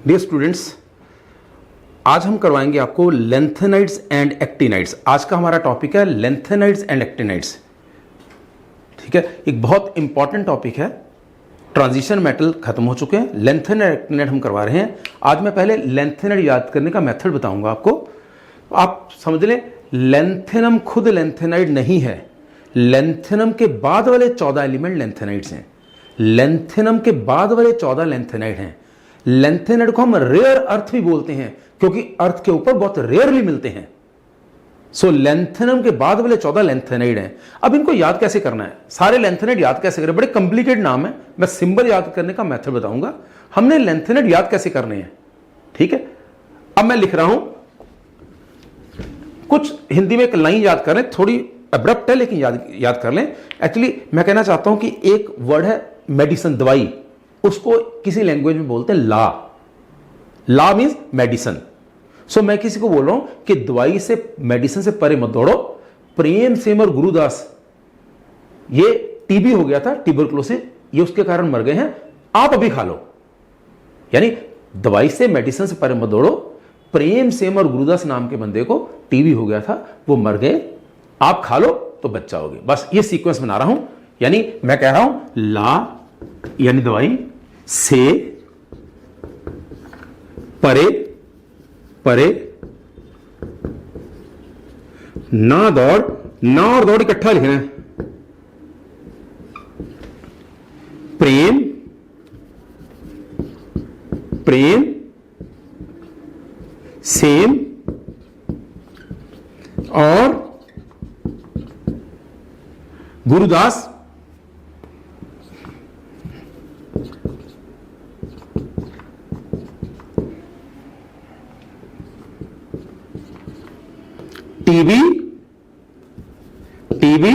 Dear students, आज हम करवाएंगे आपको लेंथेनाइड्स एंड एक्टिनाइड्स। आज का हमारा टॉपिक है लेंथेनाइड्स एंड एक्टिनाइड्स। ठीक है, एक बहुत इंपॉर्टेंट टॉपिक है। ट्रांजिशन मेटल खत्म हो चुके हैं, लेंथेनाइड एक्टिनाइड हम करवा रहे हैं। आज मैं पहले लेंथेनाइड याद करने का मेथड बताऊंगा आपको। आप समझ लें, लेंथेनम खुद लेंथेनाइड नहीं है, लेंथेनम के बाद वाले 14 एलिमेंट लेंथेनाइड्स हैं। लेंथेनम के बाद वाले 14 लेंथेनाइड हैं। लेंथेनाइड को हम रेयर अर्थ भी बोलते हैं क्योंकि अर्थ के ऊपर बहुत रेयरली मिलते हैं। सो लेंथेनम के बाद वाले 14 लेंथेनाइड हैं। अब इनको याद कैसे करना है, सारे लेंथेनाइड याद कैसे करें, बड़े कॉम्प्लिकेटेड नाम है। मैं सिंबल याद करने का मेथड बताऊंगा। हमने लेंथेनाइड याद कैसे करने हैं, ठीक है। अब मैं लिख रहा हूं, कुछ हिंदी में एक लाइन याद करें, थोड़ी अब्रप्ट है लेकिन याद कर लें। एक्चुअली मैं कहना चाहता हूं कि एक वर्ड है मेडिसिन, दवाई, उसको किसी लैंग्वेज में बोलते हैं ला। ला मींस मेडिसिन। सो मैं किसी को बोल रहा हूं कि दवाई से, मेडिसिन से परे मत दौड़ो। प्रेम सेम और गुरुदास, ये टीबी हो गया था, ट्यूबरकुलोसिस, ये उसके कारण मर गए हैं, आप अभी खा लो। यानी दवाई से, मेडिसिन से परे मत दौड़ो। प्रेम सेम और गुरुदास नाम के बंदे को टीबी हो गया था, वो मर गए, आप खा लो तो बच जाओगे। बस ये सीक्वेंस बना रहा हूं। यानी मैं कह रहा हूं ला यानी दवाई, से परे, परे ना दौड़, ना और दौड़ इकट्ठा लिखना है। प्रेम, प्रेम सेम और गुरुदास टीबी, टीबी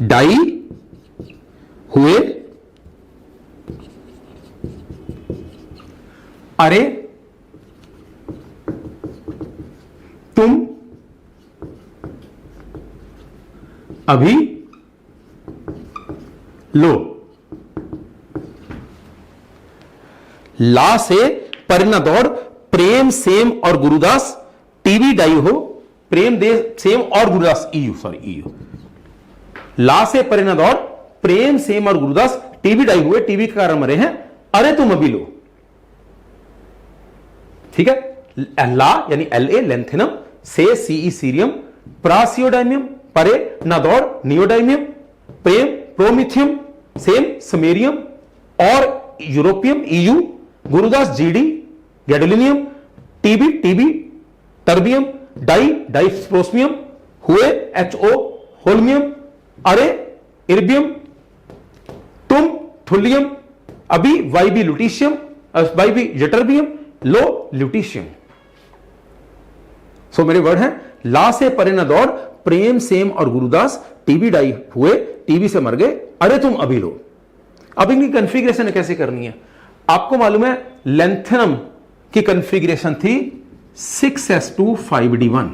डाई हुए। अरे तुम अभी लो। ला से परे न दौड़, प्रेम सेम और गुरुदास, टीबी डाई हो, प्रेम दे सेम और गुरुदास, ईयू। ला से परे न दौड़, प्रेम सेम और गुरुदास, टीबी डाई हुए, टीबी के कारण मरे हैं, अरे तुम अभी लो। ठीक है। ला यानी LA लेंथेनम, से CE सीरियम, प्रासियोडाइमियम, परे न दौड़ नियोडाइमियम, प्रेम प्रोमिथियम, सेम समेरियम और यूरोपियम EU, गुरुदास GD gadolinium, TB terbium, dysprosium, हुए HO होल्मियम, अरे इर्बियम, तुम थुलियम, अभी YB लुटीशियम, YB जटर्बियम, लो ल्यूटीशियम। सो मेरे वर्ड हैं, ला से परे न दौड़, प्रेम सेम और गुरुदास, टीबी डाई हुए, टीबी से मर गए, अरे तुम अभी लो। अब इनकी कॉन्फ़िगरेशन कैसे करनी है, आपको मालूम है लेंथेनम की कॉन्फ़िगरेशन थी 6s2 5d1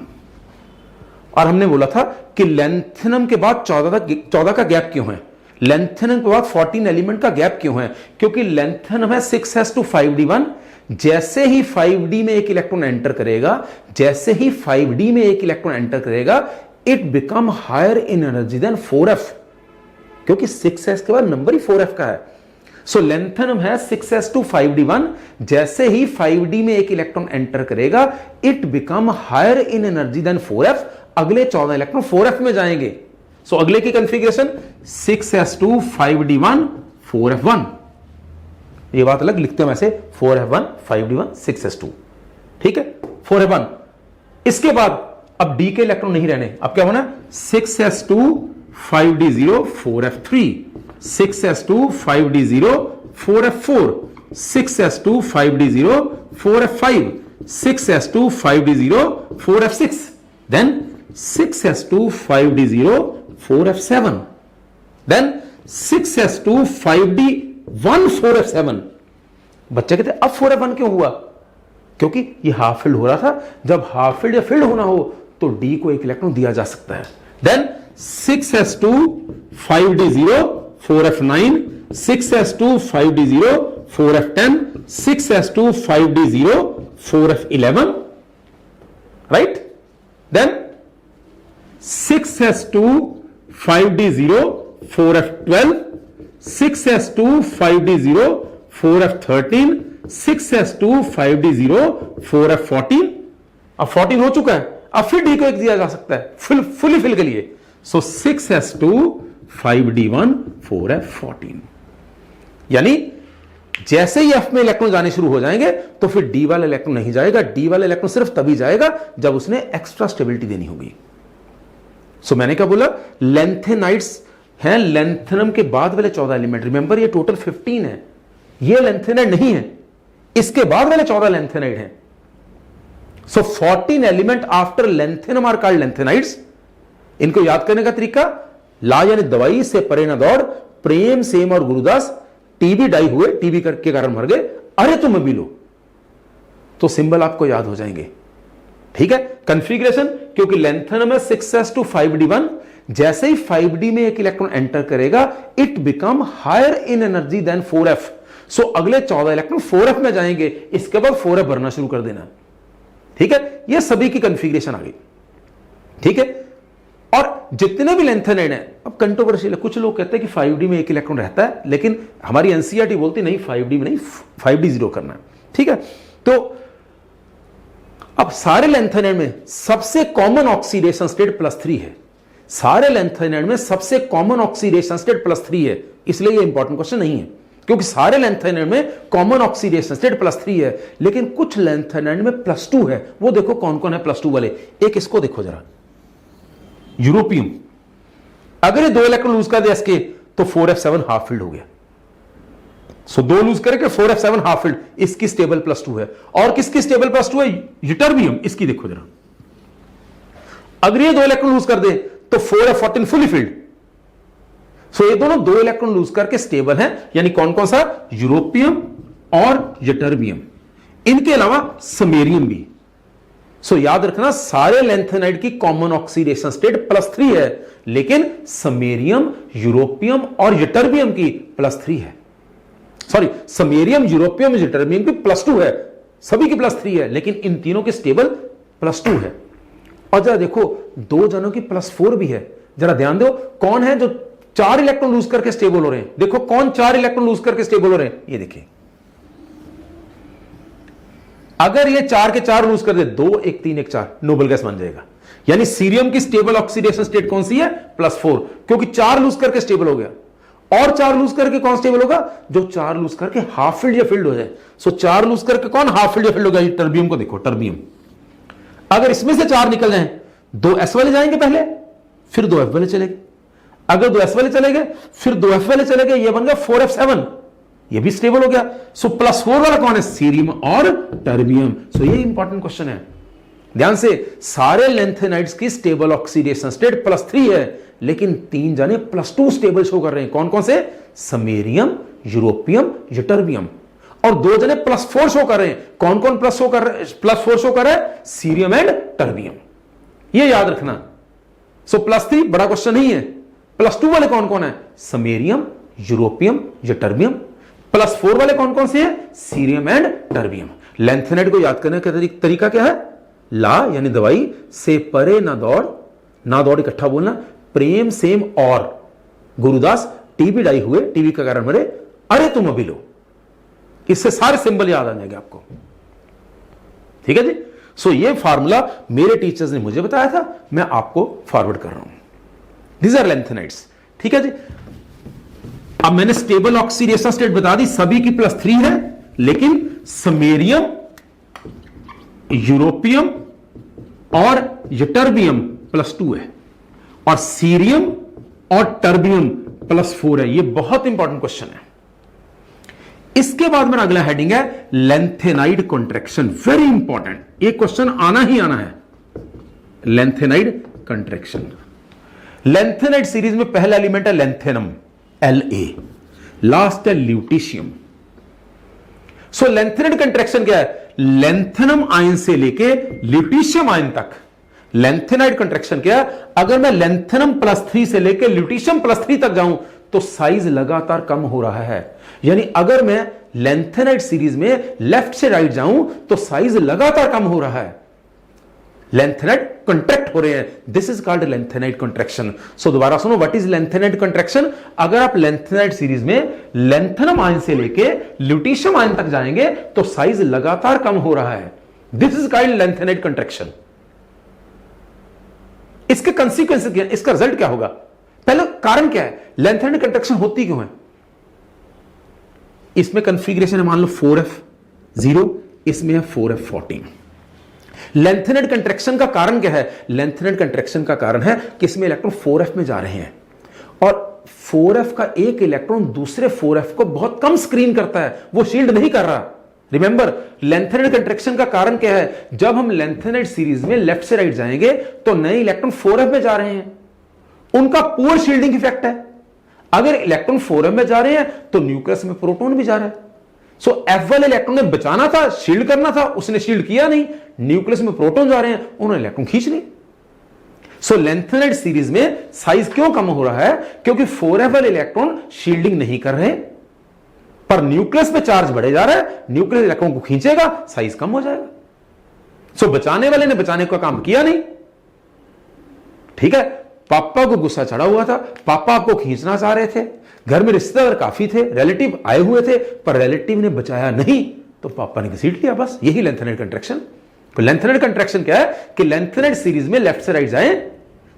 और हमने बोला था कि लेंथेनम के बाद 14 का गैप क्यों है, लेंथेनम के बाद 14 एलिमेंट का गैप क्यों है, क्योंकि लेंथेनम है 6s2 5d1। जैसे ही 5d में एक इलेक्ट्रॉन एंटर करेगा, जैसे ही 5d में एक इलेक्ट्रॉन एंटर करेगा, it become higher in energy than 4f, क्योंकि 6s के बाद नंबर ही 4f का है। सो लेंथेनम है 6s2 5d1। जैसे ही 5d में एक इलेक्ट्रॉन एंटर करेगा, it become higher in energy than 4f। अगले 14 इलेक्ट्रॉन 4f में जाएंगे। सो अगले की कंफिगरेशन 6s2 5d1 4f1। ये बात अलग लिखते हैं वैसे, 4f1 5d1 6s2, ठीक है, 4f1। इसके बाद अब d के इलेक्ट्रॉन नहीं रहने, अब क्या होना, 6s2 5d0 4f3, 6s2 5d0 4f4, 6s2 5d0 4f5, 6s2 5d0 4f6, then 6s2 5d0 4f7, then 6s2 5d1 4f7। बच्चे कहते अब 4f1 क्यों हुआ, क्योंकि ये हाफ फील्ड हो रहा था। जब हाफ फील्ड या फील्ड होना हो तो डी को एक इलेक्ट्रॉन दिया जा सकता है। Then 6s2 5d0 4f9, 6s2 5d0 4f10, 6s2 5d0 4f11, right? Then 6s2 5d0 4f12, 6s2 5d0 4f13, 6s2 5d0 4f14. अब 14 हो चुका है, अब फिर d को एक दिया जा सकता है फुली फिल के लिए. सो 6s2 5d1 4f14. यानी जैसे ही F में इलेक्ट्रॉन जाने शुरू हो जाएंगे तो फिर D वाला इलेक्ट्रॉन नहीं जाएगा. D वाला इलेक्ट्रॉन सिर्फ तभी जाएगा जब उसने एक्स्ट्रा स्टेबिलिटी देनी होगी. सो मैंने क्या बोला, लेंथेनाइड्स हैं लेंथेनम के बाद वाले 14 एलिमेंट. रिमेंबर ये टोटल 15 है, ये लेंथेनाइड नहीं है, इसके बाद वाले 14 लेंथेनाइड हैं. So 14 element after lanthanum are called lanthanides. इनको याद करने का तरीका, ला यानी दवाई से परे न दौड़, प्रेम सेम और गुरुदास टीबी डाई हुए, टीबी के कारण मर गए, अरे तुम अभी लो, तो सिंबल आपको याद हो जाएंगे. ठीक है. कॉन्फ़िगरेशन, क्योंकि लेंथेनम है 6s2 5d1, जैसे ही 5d में एक इलेक्ट्रॉन एंटर करेगा it become higher in energy than 4f. So अगले 14 इलेक्ट्रॉन 4f में जाएंगे, इसके बाद 4f भरना शुरू कर देना. ठीक है. ये सभी की कॉन्फ़िगरेशन आ गई. ठीक है. और जितने भी लेंथेनाइड हैं, अब कंट्रोवर्शियल है, कुछ लोग कहते हैं कि 5d में एक इलेक्ट्रॉन रहता है, लेकिन हमारी एनसीईआरटी बोलती नहीं 5d में नहीं, 5d0 करना है. ठीक है. तो अब सारे लेंथेनाइड में सबसे कॉमन ऑक्सीडेशन स्टेट +3 है. सारे लेंथेनाइड में सबसे कॉमन ऑक्सीडेशन स्टेट +3 है. इसलिए ये इंपॉर्टेंट क्वेश्चन नहीं है, क्योंकि सारे लेंथेनाइड में कॉमन ऑक्सीडेशन स्टेट +3 है, लेकिन कुछ लेंथेनाइड में +2 है. वो देखो कौन कौन है +2 वाले. एक इसको देखो जरा, यूरोपियम. अगर ये 2 इलेक्ट्रॉन लूज कर दे इसके, तो 4f7 हाफ फिल्ड हो गया. सो 2 लूज करके 4f7 हाफ फिल्ड, इसकी स्टेबल +2 है. और किसकी स्टेबल +2 है? यूटर्बियम. इसकी देखो जरा, अगर ये 2 इलेक्ट्रॉन लूज कर दे तो 4f14 फुली फिल्ड. सो ये दोनों 2 इलेक्ट्रॉन लूज करके स्टेबल हैं. यानी कौन कौन सा? यूरोपियम और यूटर्बियम. इनके अलावा समेरियम भी. सो याद रखना, सारे लेंथेनाइड की कॉमन ऑक्सीडेशन स्टेट +3 है, लेकिन समेरियम, यूरोपियम और यूटर्बियम की +3 है. सॉरी, समेरियम, यूरोपियम, यूटर्बियम की +2 है, सभी की +3 है, लेकिन इन तीनों की स्टेबल +2 है. और जरा देखो, 2 जनों की +4 भी है. जरा ध्यान दो, कौन है जो 4 इलेक्ट्रॉन लूज करके स्टेबल हो रहे हैं? देखो कौन 4 इलेक्ट्रॉन लूज करके स्टेबल हो रहे हैं. ये देखिए, अगर ये 4 के 4 लूज कर दे, 2 1 3 1 4, नोबल गैस बन जाएगा. यानी सीरियम की स्टेबल ऑक्सीडेशन स्टेट कौन सी है? +4, क्योंकि 4 लूज करके स्टेबल हो गया. और 4 लूज करके कौन स्टेबल होगा? जो 4 लूज करके हाफ फिल्ड या फिल्ड हो जाए. सो 4 लूज करके कौन हाफ फिल्ड या फिल्ड होगा? टर्बियम को देखो, टर्बियम. अगर इसमें से 4 निकल जाएं, 2s वाले जाएंगे पहले, फिर 2f वाले चले गए. अगर 2s वाले चले गए, फिर 2f वाले चले गए, ये बन गया 4f7, ये भी स्टेबल हो गया. सो +4 वाला कौन है? सीरियम और टर्बियम. सो ये इंपॉर्टेंट क्वेश्चन है. ध्यान से, सारे लेंथेनाइड्स की स्टेबल ऑक्सीडेशन स्टेट +3 है, लेकिन 3 जाने +2 स्टेबल शो कर रहे हैं. कौन कौन से? Samarium, europium, ytterbium. और 2 जने +4 शो कर रहे हैं. कौन कौन +4 शो कर रहे हैं? Cerium and terbium. ये याद रखना. सो +3 बड़ा क्वेश्चन नहीं है. +2 वाले कौन कौन है? Samarium, europium, यूटर्बियम. +4 वाले कौन कौन से हैं? Cerium and terbium. लेंथेनाइड को याद करने का तरीका क्या है? ला यानी दवाई से परे ना दौड़, ना दौड़ इकट्ठा बोलना, प्रेम सेम और गुरुदास टीबी डाई हुए, टीबी का कारण मरे, अरे तुम अभी लो. इससे सारे सिंबल याद आ जाएंगे आपको. ठीक है जी. सो ये फार्मूला मेरे टीचर्स ने मुझे बताया था, मैं आपको फॉरवर्ड कर रहा हूं. These are lanthanides. ठीक है जी. अब मैंने स्टेबल ऑक्सीडेशन स्टेट बता दी, सभी की +3 है, लेकिन समेरियम, यूरोपियम और यूटर्बियम +2 है, और सीरियम और टर्बियम +4 है. ये बहुत इंपॉर्टेंट क्वेश्चन है. इसके बाद मेरा अगला हेडिंग है लेंथेनाइड कॉन्ट्रैक्शन. वेरी इंपॉर्टेंट, ये क्वेश्चन आना ही आना है. Lanthanide contraction. लेंथेनाइड सीरीज में पहला एलिमेंट है लेंथेनम, La. लास्ट है ल्यूटिशियम. सो लेंथेनाइड कंट्रैक्शन क्या है? लेंथेनम आयन से लेके ल्यूटिशियम आयन तक. लेंथेनाइड कंट्रैक्शन क्या है? अगर मैं लेंथेनम +3 से लेके ल्यूटिशियम +3 तक जाऊं तो साइज लगातार कम हो रहा है। यानी अगर मैं लेंथेनाइड सीरीज में लेफ्ट से राइट जाऊं तो साइज लगातार कम हो रहा है, लेंथेनाइड कंट्रैक्ट हो रहे हैं। This is called lanthanide contraction. So दोबारा सुनो, व्हाट इज लेंथेनाइड कंट्रैक्शन? अगर आप लेंथेनाइड सीरीज में लेंथेनम आयन से लेके ल्यूटीशियम आयन तक जाएंगे तो साइज लगातार कम हो रहा है। This is called lanthanide contraction. इसके कंसीक्वेंस क्या, इसका रिजल्ट क्या होगा? पहले कारण क्या है, लेंथेनाइड कंट्रैक्शन होती क्यों है? इसमें कॉन्फ़िगरेशन है मान लो 4f0, इसमें है 4f14। लेंथेनाइड कंट्रैक्शन का कारण क्या है? लेंथेनाइड कंट्रैक्शन का कारण है कि इसमें इलेक्ट्रॉन 4f में जा रहे हैं और 4f का एक इलेक्ट्रॉन दूसरे 4f को बहुत कम स्क्रीन करता है, वो शील्ड नहीं कर रहा। रिमेंबर, लेंथेनाइड कंट्रैक्शन का कारण क्या है? जब हम लेंथेनाइड सीरीज में लेफ्ट से राइट जाएंगे तो नए इलेक्ट्रॉन 4f में जा रहे हैं, उनका पुअर शील्डिंग इफेक्ट है। अगर इलेक्ट्रॉन 4f में जा रहे हैं तो न्यूक्लियस में प्रोटॉन भी जा रहा है। सो f वाले इलेक्ट्रॉन ने बचाना था, शील्ड करना था, उसने शील्ड किया नहीं। न्यूक्लियस में प्रोटॉन जा रहे हैं, उन्होंने इलेक्ट्रॉन खींच लिए। सो लेंथेनाइड सीरीज में साइज क्यों कम हो रहा है? क्योंकि 4f वाले इलेक्ट्रॉन शील्डिंग नहीं कर रहे, पर न्यूक्लियस पे चार्ज बढ़े जा रहा है, न्यूक्लियस इलेक्ट्रॉन को खींचेगा, साइज कम हो जाएगा। सो बचाने वाले ने बचाने का काम किया नहीं। ठीक है, पापा को गुस्सा चढ़ा हुआ था, पापा आपको खींचना चाह रहे थे, घर में रिश्तेदार काफी थे, रिलेटिव आए हुए थे, पर रिलेटिव ने बचाया नहीं तो पापा ने घसीट लिया, बस यही लेंथेनाइड कंट्रैक्शन। तो लेंथेनाइड कंट्रैक्शन क्या है कि लेंथेनाइड सीरीज में लेफ्ट से राइट जाएं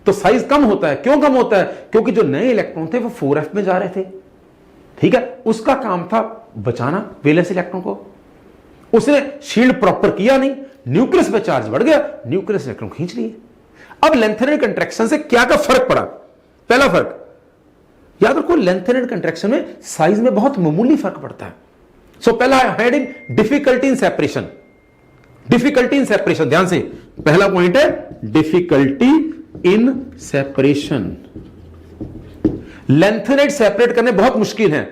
तो साइज कम होता है। क्यों कम होता है? क्योंकि जो नए इलेक्ट्रॉन थे वो 4f में जा रहे थे। ठीक है, उसका काम था बचाना वैलेंस इलेक्ट्रॉन को, उसने शील्ड प्रॉपर किया नहीं, न्यूक्लियस पे चार्ज बढ़ गया, न्यूक्लियस इलेक्ट्रॉन खींच लिए। अब लेंथेनाइड कंट्रैक्शन से क्या क्या फर्क पड़ा? पहला फर्क याद रखो, लेंथेनाइड कंट्रैक्शन में साइज में बहुत मामूली फर्क पड़ता है। सो पहला heading difficulty in separation. Difficulty in separation, ध्यान से पहला पॉइंट है difficulty in separation. Lanthanide separate करने बहुत मुश्किल है।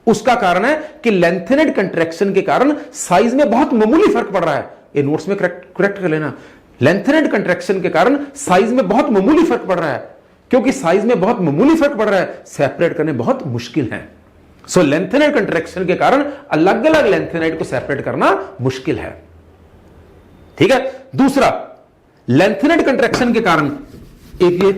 उसका कारण है कि लेंथेनाइड कंट्रैक्शन के कारण साइज में बहुत मामूली फर्क पड़ रहा है। ये नोट्स में करेक्ट कर लेना। लेंथेनाइड कंट्रैक्शन के कारण साइज में बहुत मामूली फर्क पड़ रहा है। क्योंकि साइज में बहुत मामूली फर्क पड़ रहा है, सेपरेट करने बहुत मुश्किल है। सो लेंथेनाइड कंट्रैक्शन के कारण अलग अलग लेंथेनाइड को सेपरेट करना मुश्किल है। ठीक है, दूसरा लेंथेनाइड कंट्रैक्शन के कारण एक ये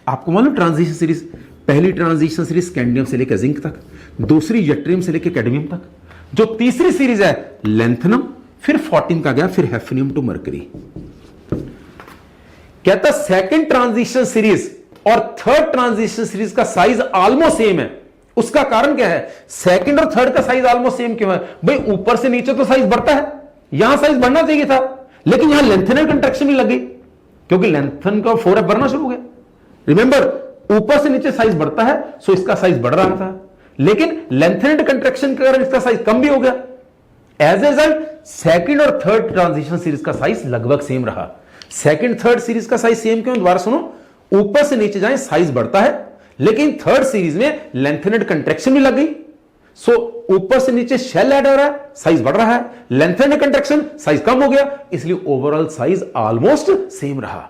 आपको मालूम ट्रांजिशन सीरीज, पहली ट्रांजिशन सीरीज स्कैंडियम से लेकर जिंक तक, दूसरी यट्रियम से लेकर कैडमियम तक, जो तीसरी सीरीज है लेंथेनम, फिर 14 का गया, फिर हेफनियम टू मरकरी। कहता सेकंड ट्रांजिशन सीरीज और थर्ड ट्रांजिशन सीरीज का साइज ऑलमोस्ट सेम है। उसका कारण क्या है? सेकंड और थर्ड का साइज ऑलमोस्ट सेम क्यों है? भाई ऊपर से नीचे तो साइज बढ़ता है, यहां साइज बढ़ना चाहिए था, लेकिन यहां लेंथेनाइड कंट्रैक्शन भी लग गई क्योंकि लेंथन का 4f बढ़ना शुरू हो गया। रिमेंबर, ऊपर से नीचे साइज बढ़ता है, सो इसका साइज बढ़ रहा था, लेकिन लेंथेनाइड कंट्रैक्शन के कारण इसका साइज कम भी हो गया। एज ए रिजल्ट सेकंड और थर्ड ट्रांजिशन सीरीज का साइज लगभग सेम रहा। सेकंड थर्ड सीरीज का साइज सेम क्यों? दोबारा सुनो, ऊपर से नीचे जाए साइज बढ़ता है, लेकिन थर्ड सीरीज में लेंथेनाइड कंट्रैक्शन भी लग गई। सो ऊपर से नीचे शेल ऐड हो रहा है, साइज बढ़ रहा है, लेंथेनाइड कंट्रैक्शन साइज कम हो गया, इसलिए ओवरऑल साइज ऑलमोस्ट सेम रहा।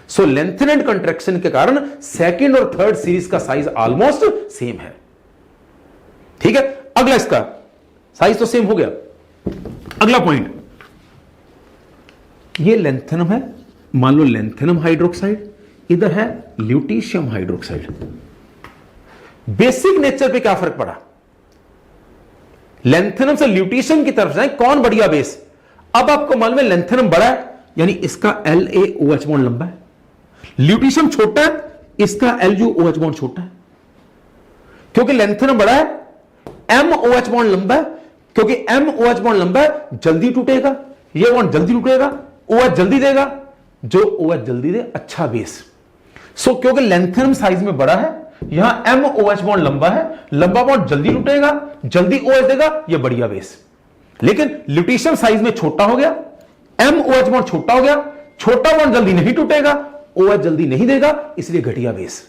सो लेंथेनाइड कंट्रैक्शन के कारण सेकंड और थर्ड सीरीज का साइज ऑलमोस्ट सेम है। ठीक है, अगला इसका साइज तो सेम हो गया। अगला पॉइंट, ये लेंथेनम है, मान लो लेंथेनम हाइड्रोक्साइड, इधर है ल्यूटीशियम हाइड्रोक्साइड। बेसिक नेचर पे क्या फर्क पड़ा? लेंथेनम से ल्यूटीशियम की तरफ जाए, कौन बढ़िया बेस? अब आपको मालूम है लेंथेनम बड़ा है, यानी इसका LaOH बॉन्ड लंबा है, ल्यूटीशियम छोटा है, इसका LuOH बॉन्ड छोटा है। क्योंकि लेंथेनम बड़ा है, MOH बॉन्ड लंबा है, क्योंकि MOH बॉन्ड लंबा है, जल्दी टूटेगा, ये बॉन्ड जल्दी टूटेगा, OH जल्दी देगा, जो OH जल्दी दे अच्छा बेस। सो क्योंकि लेंथेनम साइज में बड़ा है, यहां MOH बॉन्ड लंबा है, लंबा बॉन्ड जल्दी टूटेगा, जल्दी OH देगा, ये बढ़िया बेस। लेकिन ल्यूटीशियम साइज में छोटा हो गया, MOH बॉन्ड छोटा हो गया, छोटा बॉन्ड जल्दी नहीं टूटेगा, OH जल्दी नहीं देगा, इसलिए घटिया बेस।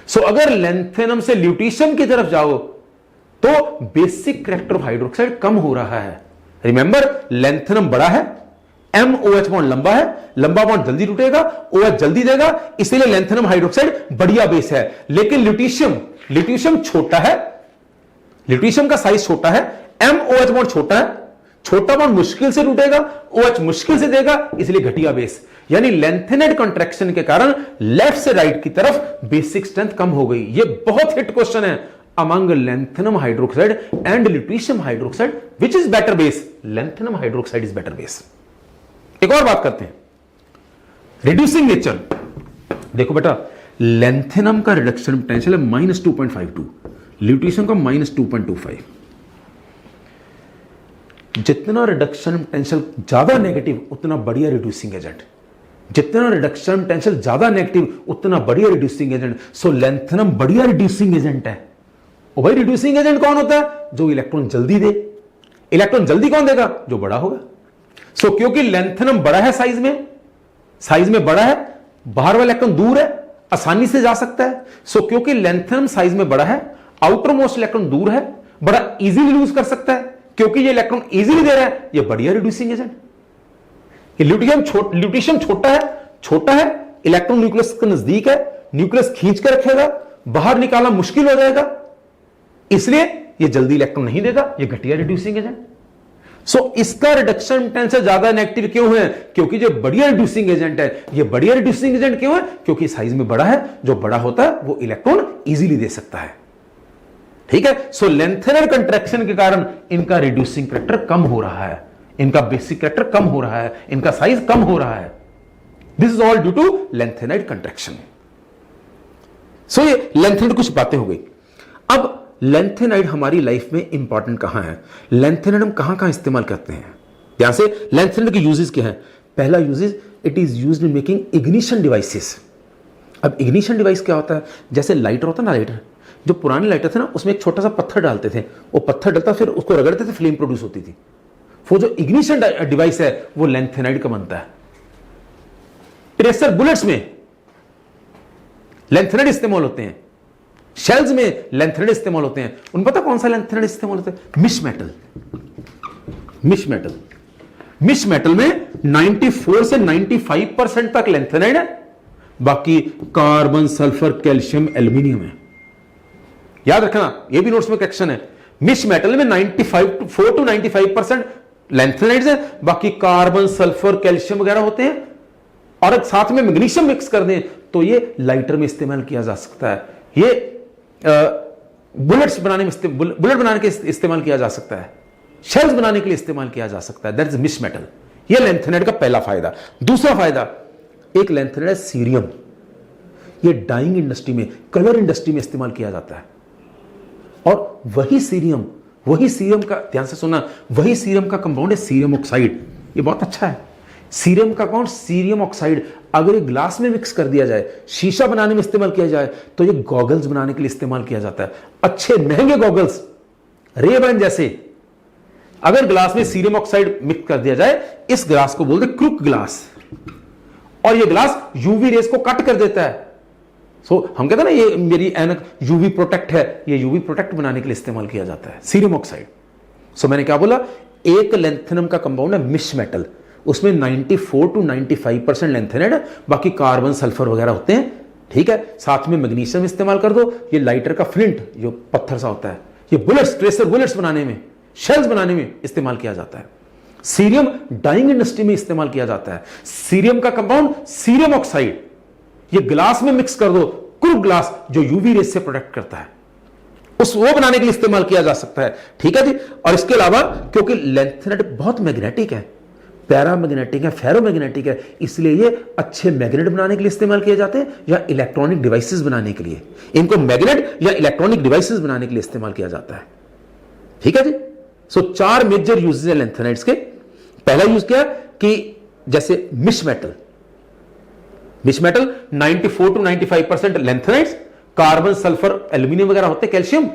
सो अगर लेंथेनम से ल्यूटीशियम की तरफ जाओ तो बेसिक कैरेक्टर ऑफ हाइड्रोक्साइड कम हो रहा है। रिमेंबर, लेंथेनम बड़ा है, MOH बॉन्ड लंबा है, लंबा बॉन्ड जल्दी टूटेगा, OH जल्दी देगा, इसलिए लेंथेनम हाइड्रोक्साइड बढ़िया बेस है। लेकिन ल्यूटीशियम लिट्यूशियम छोटा है, लिट्यूशियम का साइज छोटा है, MOH बॉन्ड छोटा है, छोटा बॉन्ड मुश्किल से टूटेगा, OH मुश्किल से देगा, इसलिए घटिया बेस। यानी लेंथेनेड कंट्रैक्शन के कारण लेफ्ट से राइट की तरफ बेसिक स्ट्रेंथ कम हो गई। ये बहुत हिट क्वेश्चन है। Among lanthanum hydroxide and lutetium hydroxide which is better base? lanthanum hydroxide is better base. एक और बात करते हैं, रिड्यूसिंग नेचर। देखो बेटा, lanthanum का रिडक्शन पोटेंशियल है -2.52, लिट्यूशियम का -2.25। जितना रिडक्शन पोटेंशियल ज्यादा नेगेटिव उतना बढ़िया रिड्यूसिंग एजेंट, जितना रिडक्शन पोटेंशियल ज्यादा नेगेटिव उतना बढ़िया रिड्यूसिंग एजेंट। सो lanthanum बढ़िया रिड्यूसिंग एजेंट है। और भाई रिड्यूसिंग एजेंट कौन होता है? जो इलेक्ट्रॉन जल्दी दे। इलेक्ट्रॉन जल्दी कौन देगा? जो बड़ा होगा। सो क्योंकि lanthanum बड़ा है, साइज में बड़ा है, बाहर वाला इलेक्ट्रॉन दूर है, आसानी से जा सकता है। सो क्योंकि lanthanum साइज में बड़ा है, आउटर मोस्ट इलेक्ट्रॉन दूर है, बड़ा इजीली लूज कर सकता है। क्योंकि ये इलेक्ट्रॉन इजीली दे रहा है, ये बढ़िया रिड्यूसिंग एजेंट। ल्यूटिशियम छोटा है, इलेक्ट्रॉन न्यूक्लियस के नजदीक है, न्यूक्लियस खींच के रखेगा, बाहर निकालना मुश्किल हो जाएगा, इसलिए ये जल्दी इलेक्ट्रॉन नहीं देगा, ये घटिया रिड्यूसिंग एजेंट। सो इसका रिडक्शन पोटेंशियल ज्यादा नेगेटिव क्यों है? क्योंकि जो बढ़िया रिड्यूसिंग एजेंट है, ये बढ़िया रिड्यूसिंग एजेंट क्यों है? क्योंकि साइज में बड़ा है, जो बड़ा होता है वो इलेक्ट्रॉन इजीली दे सकता है। ठीक है। सो लेंथेनर कंट्रैक्शन के कारण इनका रिड्यूसिंग कैरेक्टर कम हो रहा है, इनका बेसिक कैरेक्टर कम हो रहा है, इनका साइज कम हो रहा है। This is all due to lanthanide contraction. So ये लेंथेनाइड कुछ बातें हो गई। अब लेंथेनाइड हमारी लाइफ में इंपॉर्टेंट कहां है? लेंथेनाइड हम कहां कहां इस्तेमाल करते हैं? यहां से लेंथेनाइड के यूजेस क्या है? पहला uses, it is used in making ignition devices. अब इग्निशन डिवाइस क्या होता है? जैसे लाइटर होता है ना, लाइटर, जो पुराने लाइटर थे ना, उसमें एक छोटा सा पत्थर डालते थे, वो पत्थर डलता, फिर उसको रगड़ते थे, फ्लेम प्रोड्यूस होती थी। वो जो इग्निशन डिवाइस है वो लेंथेनाइड का बनता है। ट्रेसर बुलेट्स में लेंथेनाइड इस्तेमाल होते हैं, शेल्स में लेंथेनाइड इस्तेमाल होते हैं। उन पता कौन सा लेंथेनाइड इस्तेमाल होता है? मिश मेटल। मिश मेटल में 94 से 95% तक लेंथेनाइड है, बाकी कार्बन, सल्फर, कैल्शियम, एल्यूमिनियम है। याद रखना, ये भी नोट्स में करेक्शन है। मिश मेटल में 94 to 95% लेंथेनाइड्स है, बाकी कार्बन, सल्फर, कैल्शियम वगैरह होते हैं। और साथ में मैग्नीशियम मिक्स कर दें तो ये लाइटर में इस्तेमाल किया जा सकता है। ये बुलेट बनाने के इस्तेमाल किया जा सकता है, शेल्स बनाने के लिए इस्तेमाल किया जा सकता है। That is misch metal. ये लेंथेनाइड का पहला फायदा। दूसरा फायदा, एक लेंथेनाइड है सीरियम। ये डाइंग इंडस्ट्री में, कलर इंडस्ट्री में इस्तेमाल किया जाता है। और वही सीरियम का, ध्यान से सुनना, वही सीरियम का कंपाउंड है सीरियम ऑक्साइड। ये बहुत अच्छा है। सीरियम का कंपाउंड सीरियम ऑक्साइड अगर ये ग्लास में मिक्स कर दिया जाए, शीशा बनाने में इस्तेमाल किया जाए, तो ये गॉगल्स बनाने के लिए इस्तेमाल किया जाता है। अच्छे महंगे गॉगल्स, रेबैन जैसे, अगर ग्लास में सीरियम ऑक्साइड मिक्स कर दिया जाए, इस ग्लास को बोलते क्रुक ग्लास, और ये ग्लास यूवी रेस को कट कर देता है। हम कहते हैं ना, ये मेरी ऐनक यूवी प्रोटेक्ट है, ये यूवी प्रोटेक्ट बनाने के लिए इस्तेमाल किया जाता है सीरियम ऑक्साइड। मैंने क्या बोला? एक लेंथेनम का कंपाउंड है मिश मेटल, उसमें 94 to 95% लेंथेनाइड है, बाकी कार्बन, सल्फर वगैरह होते हैं। ठीक है। साथ में मैग्नीशियम इस्तेमाल कर दो। ये लाइटर का फ्लिंट, जो पत्थर सा होता है, ये बुलेट्स, ट्रेसर बुलेट्स बनाने में, शेल्स बनाने में इस्तेमाल किया जाता है। सीरियम डाइंग इंडस्ट्री में इस्तेमाल किया जाता है। सीरियम का कंपाउंड सीरियम ऑक्साइड, ये ग्लास में मिक्स कर दो, क्रूक ग्लास, जो यूवी रेस से प्रोटेक्ट करता है, वो बनाने के लिए इस्तेमाल किया जा सकता है। ठीक है जी। और इसके अलावा क्योंकि लेंथेनाइड बहुत मैग्नेटिक है, पैरामैग्नेटिक है, फेरोमैग्नेटिक है, इसलिए ये अच्छे मैग्नेट बनाने के लिए इस्तेमाल किए जाते हैं, या इलेक्ट्रॉनिक डिवाइसेस बनाने के लिए। इनको मैग्नेट या इलेक्ट्रॉनिक डिवाइसेस बनाने के लिए इस्तेमाल किया जाता है। ठीक है जी। 4 मेजर यूजेस है लेंथेनाइड्स के। पहला यूज क्या कि जैसे misch metal 94 to 95% lanthanides, carbon, sulphur, aluminium वगैरह होते हैं, कैल्शियम,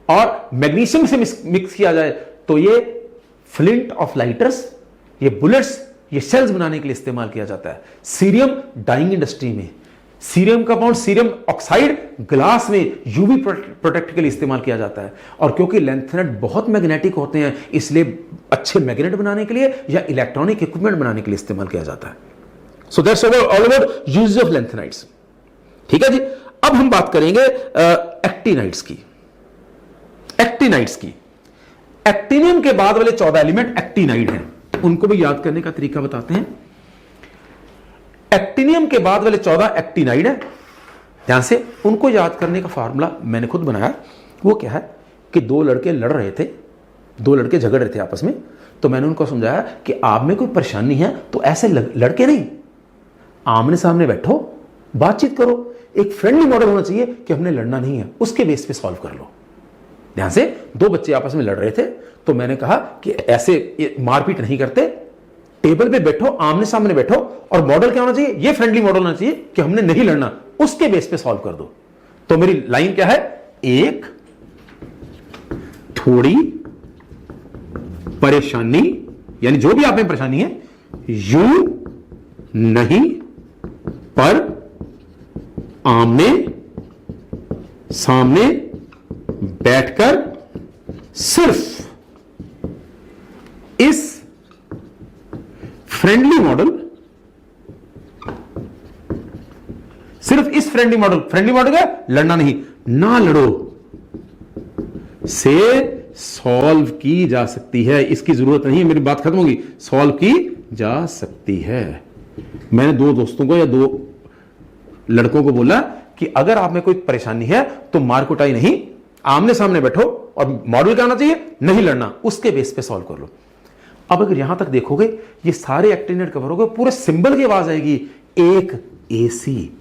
और मैग्नीशियम से मिक्स किया जाए तो ये फ्लिंट ऑफ लाइटर्स, ये बुलेट्स, ये शेल्स बनाने के लिए इस्तेमाल किया जाता है। सीरियम डाइंग इंडस्ट्री में, cerium compound cerium oxide glass में यूवी प्रोटेक्ट के लिए इस्तेमाल किया जाता है। और क्योंकि लेंथेनाइड बहुत मैग्नेटिक होते हैं, इसलिए अच्छे मैग्नेट बनाने के लिए या इलेक्ट्रॉनिक इक्विपमेंट बनाने के लिए इस्तेमाल किया जाता है। So that's all about use of lanthanides. ठीक है जी। अब हम बात करेंगे एक्टिनाइड्स की। एक्टिनियम के बाद वाले 14 एलिमेंट एक्टिनाइड हैं, उनको भी याद करने का तरीका बताते हैं। एक्टिनियम के बाद वाले 14 एक्टिनाइड है, ध्यान से उनको याद करने का फार्मूला मैंने खुद बनाया। वो क्या है कि दो लड़के लड़ रहे थे, दो लड़के झगड़ रहे थे आपस में, तो मैंने उनको समझाया कि आप में कोई परेशानी है तो ऐसे लड़के नहीं, आमने सामने बैठो, बातचीत करो। एक फ्रेंडली मॉडल होना चाहिए कि हमने लड़ना नहीं है, उसके बेस पे सॉल्व कर लो। ध्यान से, दो बच्चे आपस में लड़ रहे थे तो मैंने कहा कि ऐसे मारपीट नहीं करते, टेबल पे बैठो, आमने सामने बैठो, और मॉडल क्या होना चाहिए, ये फ्रेंडली मॉडल होना चाहिए कि हमने नहीं लड़ना, उसके बेस पे सॉल्व कर दो। तो मेरी लाइन क्या है, एक थोड़ी परेशानी, यानी जो भी आप में परेशानी है, यूं नहीं पर आमने सामने बैठकर सिर्फ इस फ्रेंडली मॉडल क्या, लड़ना नहीं, ना लड़ो से सॉल्व की जा सकती है। इसकी जरूरत नहीं है, मेरी बात खत्म होगी, सॉल्व की जा सकती है। मैंने दो दोस्तों को या दो लड़कों को बोला कि अगर आप में कोई परेशानी है तो मार कुटाई नहीं, आमने सामने बैठो, और मॉडल क्या होना चाहिए, नहीं लड़ना, उसके बेस पे सॉल्व कर लो। अब अगर यहां तक देखोगे, ये सारे एक्टिनाइड कवर हो गए, पूरे सिंबल की आवाज आएगी, एक एसी,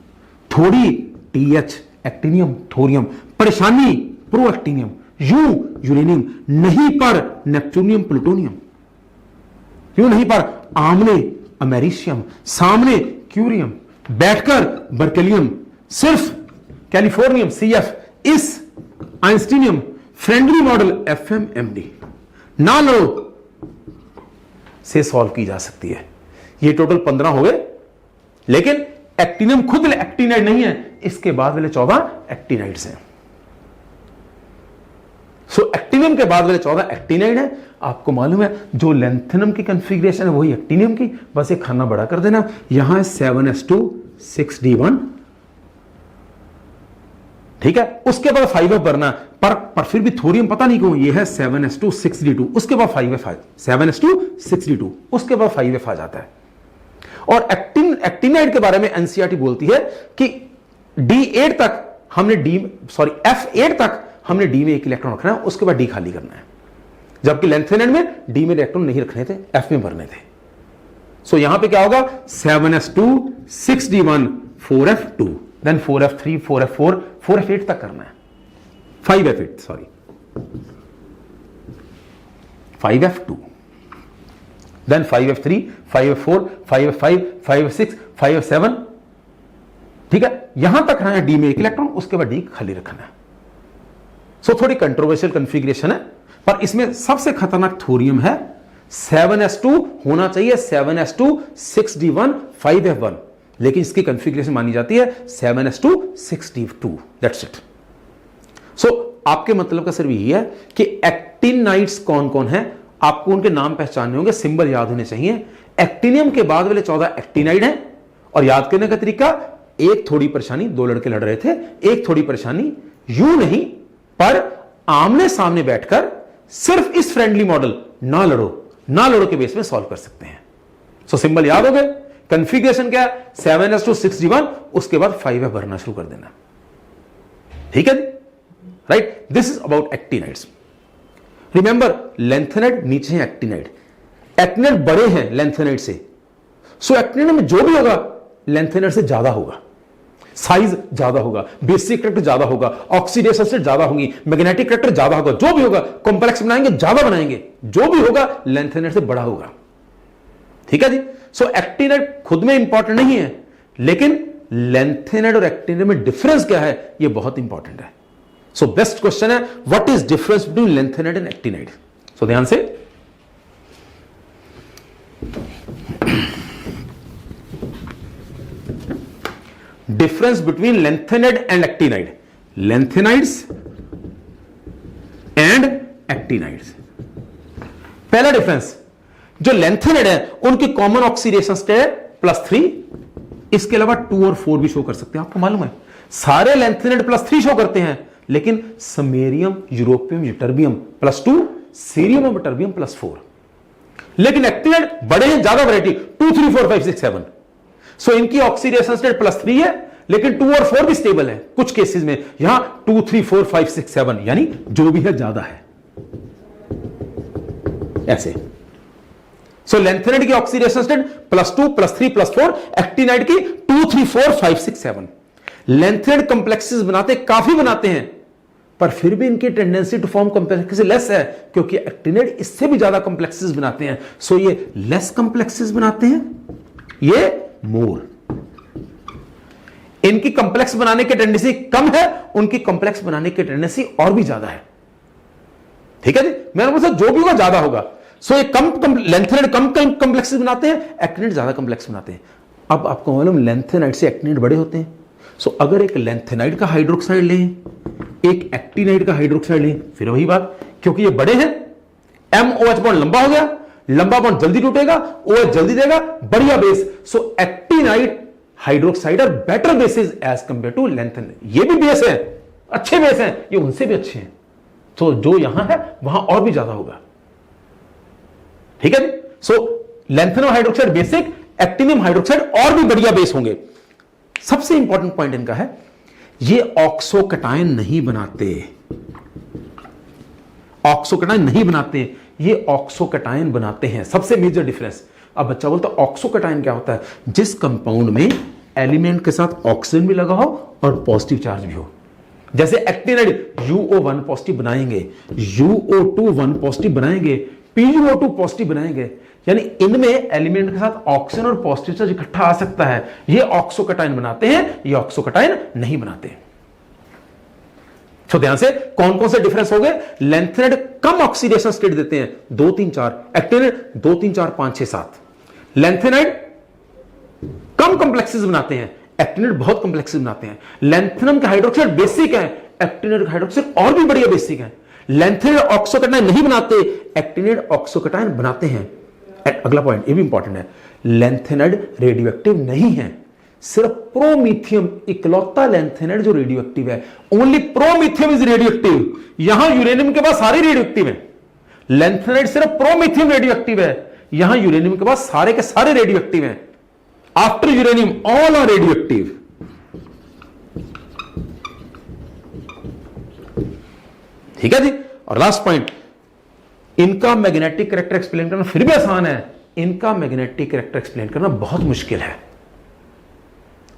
थोड़ी टीएच एक्टिनियम थोरियम, परेशानी प्रो एक्टिनियम, यूं यूरेनियम, नहीं पर नेपच्यूनियम प्लूटोनियम, यूं नहीं पर आमने अमेरिशियम, सामने क्यूरियम, बैठकर बर्केलियम, सिर्फ कैलिफोर्नियम सीएफ, इस आइंस्टीनियम, फ्रेंडली मॉडल एफएमएमडी, ना लो से सॉल्व की जा सकती है। ये टोटल 15 हो गए, लेकिन एक्टिनियम खुद एक्टिनाइड नहीं है, इसके बाद वाले 14 एक्टिनाइड्स हैं। सो एक्टिनियम के बाद वाले 14 एक्टिनाइड है। आपको मालूम है जो लेंथेनम की कॉन्फ़िगरेशन है वही एक्टिनियम की, बस एक खाना बड़ा कर देना। यहां है 7s2 6d1, ठीक है, उसके बाद 5f भरना, पर फिर भी थोरियम पता नहीं क्यों ये है 7s2 6d2, उसके बाद 5f, 7s2 6d2, उसके बाद 5f आ जाता है। और एक्टिनाइड के बारे में एनसीईआरटी बोलती है कि D8 तक हमने F8 तक हमने डी में एक इलेक्ट्रॉन रखना है, उसके बाद डी खाली करना है, जबकि लेंथेनाइड में डी में इलेक्ट्रॉन नहीं रखने थे, एफ में भरने थे। सो यहां पे क्या होगा, 7s2 6d1 4f2, then 4f3 4f4 4f8 तक करना है, 5f8 sorry 5f2, then 5f3 5f4 5f5 5f6 5f7, ठीक है, यहां तक है डी में एक इलेक्ट्रॉन, उसके बाद डी खाली रखना है। सो थोड़ी कंट्रोवर्शियल कॉन्फ़िगरेशन है, पर इसमें सबसे खतरनाक थोरियम है 7s2, होना चाहिए 7s2 6d1 5f1, लेकिन इसकी कॉन्फ़िगरेशन मानी जाती है 7s2 6d2, दैट्स इट। सो आपके मतलब का सिर्फ यही है कि एक्टिनाइड्स कौन कौन है, आपको उनके नाम पहचानने होंगे, सिंबल याद होने चाहिए। एक्टिनियम के बाद वाले 14 एक्टिनाइड हैं, और याद करने का तरीका, एक थोड़ी परेशानी, दो लड़के लड़ रहे थे, एक थोड़ी परेशानी, यूं नहीं पर आमने सामने बैठकर सिर्फ इस फ्रेंडली मॉडल ना लड़ो के बेस में सॉल्व कर सकते हैं। सो सिंबल याद हो गए, कॉन्फ़िगरेशन क्या है 7s2 6d1, उसके बाद 5f भरना शुरू कर देना, ठीक है, right. This is about actinides. Remember, lanthanide नीचे है एक्टिनाइड, एक्टिनाइड बड़े हैं लेंथेनाइड से, सो एक्टिनाइड में जो भी होगा लेंथेनाइड से ज्यादा होगा, साइज ज्यादा होगा, बेसिक कैरेक्टर ज्यादा होगा, ऑक्सीडेशन से ज्यादा होंगी, मैग्नेटिक कैरेक्टर ज्यादा होगा, जो भी होगा, कॉम्प्लेक्स बनाएंगे ज्यादा बनाएंगे, जो भी होगा लेंथेनाइड से बड़ा होगा, ठीक है जी। सो एक्टिनाइड खुद में इंपॉर्टेंट नहीं है, लेकिन लेंथेनाइड और एक्टिनाइड में डिफरेंस क्या है, यह बहुत इंपॉर्टेंट है। सो बेस्ट क्वेश्चन है, what is difference between lanthanide and actinide. So ध्यान से, difference between lanthanide and actinide, lanthanides and actinides. पहला डिफरेंस, जो लेंथेनाइड है उनकी कॉमन ऑक्सीडेशन स्टेट +3, इसके अलावा 2 और 4 भी शो कर सकते हैं। आपको मालूम है सारे लेंथेनाइड +3 शो करते हैं, लेकिन समैरियम, यूरोपियम, यूटर्बियम +2, सीरियम और टर्बियम +4। लेकिन एक्टिनाइड बड़े हैं, ज्यादा वैरायटी 2, 3, 4, 5, 6, 7। सो इनकी ऑक्सीडेशन स्टेट +3 है, लेकिन 2 और 4 भी स्टेबल है कुछ केसेस में। यहां 2, 3, 4, 5, 6, 7 यानी जो भी है ज्यादा है ऐसे। सो लेंथेनाइड की ऑक्सीडेशन स्टेट +2, +3, +4, एक्टिनाइड की 2, 3, 4, 5, 6, 7। लेंथेनाइड कंप्लेक्सेस बनाते काफी बनाते हैं, पर फिर भी इनकी टेंडेंसी टू फॉर्म कंप्लेक्सेस लेस है, क्योंकि एक्टिनाइड इससे भी ज्यादा कंप्लेक्सेस बनाते हैं। सो ये लेस कंप्लेक्सेस बनाते हैं, ये मोर। इनकी कंप्लेक्स बनाने की टेंडेंसी कम है, उनकी कंप्लेक्स बनाने की टेंडेंसी और भी ज्यादा है। ठीक है जी, मैंने बोला जो भी होगा ज्यादा होगा। सो ये लेंथेनाइड कम कंप्लेक्सेस बनाते हैं, एक्टिनाइड ज्यादा कंप्लेक्स बनाते हैं। अब आपको मालूम लेंथेनाइड से एक्टिनाइड बड़े होते हैं। सो अगर एक लेंथेनाइड का हाइड्रोक्साइड लें, एक एक्टिनाइड का हाइड्रोक्साइड लें, फिर वही बात, क्योंकि ये बड़े हैं, MOH बॉन्ड लंबा हो गया, लंबा बॉन्ड जल्दी टूटेगा, OH जल्दी देगा, बढ़िया base. So actinide hydroxide are better bases as compare to lanthanide. ये भी बेस है, अच्छे बेस हैं, ये उनसे भी अच्छे हैं। तो जो यहां है वहां और भी ज्यादा होगा। ठीक है। सो लेंथेनॉल हाइड्रोक्साइड बेसिक, एक्टिनियम हाइड्रोक्साइड और भी बढ़िया बेस होंगे। सबसे इंपॉर्टेंट पॉइंट इनका है, ये ऑक्सोकटायन नहीं बनाते, ऑक्सोकटायन नहीं बनाते, ये ऑक्सोकटायन बनाते हैं। सबसे मेजर डिफरेंस। अब बच्चा बोलता ऑक्सोकटायन क्या होता है? जिस कंपाउंड में एलिमेंट के साथ ऑक्सीजन भी लगा हो और पॉजिटिव चार्ज भी हो। जैसे एक्टिनाइड UO1 पॉजिटिव बनाएंगे, UO2 1 पॉजिटिव बनाएंगे, PuO2 पॉजिटिव बनाएंगे, यानी इनमें एलिमेंट के साथ ऑक्सीजन और पॉजिटिव चार्ज इकट्ठा आ सकता है। ये ऑक्सोकटायन बनाते हैं, ये ऑक्सोकटायन नहीं बनाते। तो ध्यान से कौन कौन से डिफरेंस हो गए? लेंथेनाइड कम ऑक्सीडेशन स्टेट देते हैं 2, 3, 4, एक्टिनाइड 2, 3, 4, 5, 6, 7। लेंथेनाइड कम कंप्लेक्सेस बनाते हैं, एक्टिनाइड बहुत कंप्लेक्सेस बनाते हैं। लेंथेनम के हाइड्रोक्साइड बेसिक है, एक्टिनाइड का हाइड्रोक्साइड और भी बढ़िया बेसिक है। लेंथेनाइड ऑक्सोकटायन नहीं बनाते, एक्टिनाइड ऑक्सोकटायन बनाते हैं। अगला पॉइंट ये भी इंपॉर्टेंट है, लेंथेनाइड रेडियोएक्टिव नहीं है, सिर्फ प्रोमीथियम इकलौता लेंथेनाइड जो रेडियोएक्टिव है। Only promethium is radioactive. यहां यूरेनियम के पास सारे रेडियोएक्टिव है, लेंथेनाइड सिर्फ प्रोमीथियम रेडियोएक्टिव है, यहां यूरेनियम के पास सारे के सारे रेडियोएक्टिव हैं। After uranium all are radioactive. ठीक है जी। और लास्ट पॉइंट, इनका मैग्नेटिक कैरेक्टर एक्सप्लेन करना फिर भी आसान है, इनका मैग्नेटिक कैरेक्टर एक्सप्लेन करना बहुत मुश्किल है।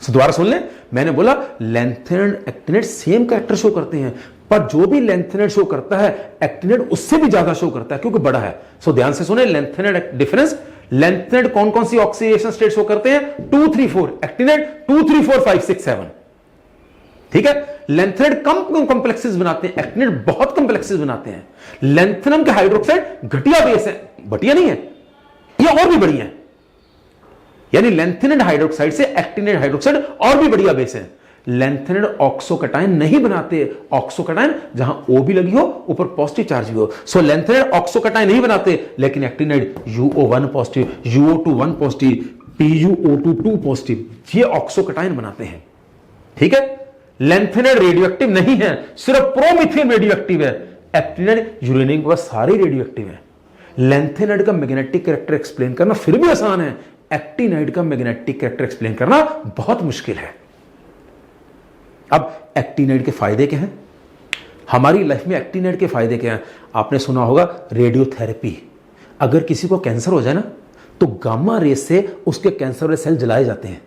दोबारा सुन ले, मैंने बोला lanthanide actinide same character show करते हैं, पर जो भी लेंथेनाइड शो करता है एक्टिनाइड उससे भी ज्यादा शो करता है क्योंकि बड़ा है। सो ध्यान से सुने लेंथेनाइड डिफरेंस। लेंथेनाइड कौन कौन सी ऑक्सीडेशन स्टेट शो करते हैं? 2, 3, 4, एक्टिनाइड 2, 3, 4, 5, 6, 7। ठीक है। लेंथेनाइड कम कंप्लेक्सेस बनाते हैं, एक्टिनाइड बहुत कंप्लेक्सेस बनाते हैं। लेंथेनम के हाइड्रोक्साइड घटिया बेस है, घटिया नहीं है, ये और भी बढ़िया है। यानी लेंथेनाइड हाइड्रोक्साइड से एक्टिनाइड हाइड्रोक्साइड और भी बढ़िया बेस है। लेंथेनाइड ऑक्सोकटायन नहीं बनाते, ऑक्सोकटायन जहां O भी लगी हो, ऊपर पॉजिटिव चार्ज भी हो। सो लेंथेनाइड ऑक्सोकटायन नहीं बनाते, लेकिन actinide UO1 positive, UO2 1 positive, PuO2 2 positive, ये ऑक्सोकटायन बनाते हैं। ठीक है। लेंथेनाइड रेडियोएक्टिव नहीं है, सिर्फ प्रोमीथियम रेडियोएक्टिव है। एक्टिनाइड यूरेनियम के पास सारे रेडियोएक्टिव है। लेंथेनाइड का मैग्नेटिक कैरेक्टर एक्सप्लेन करना फिर भी आसान है, एक्टिनाइड का मैग्नेटिक कैरेक्टर एक्सप्लेन करना बहुत मुश्किल है। अब एक्टिनाइड के फायदे क्या हैं? हमारी लाइफ में एक्टिनाइड के फायदे क्या हैं? आपने सुना होगा रेडियोथेरेपी। अगर किसी को कैंसर हो जाए ना, तो गामा रेस से उसके कैंसर वाले सेल जलाए जाते हैं।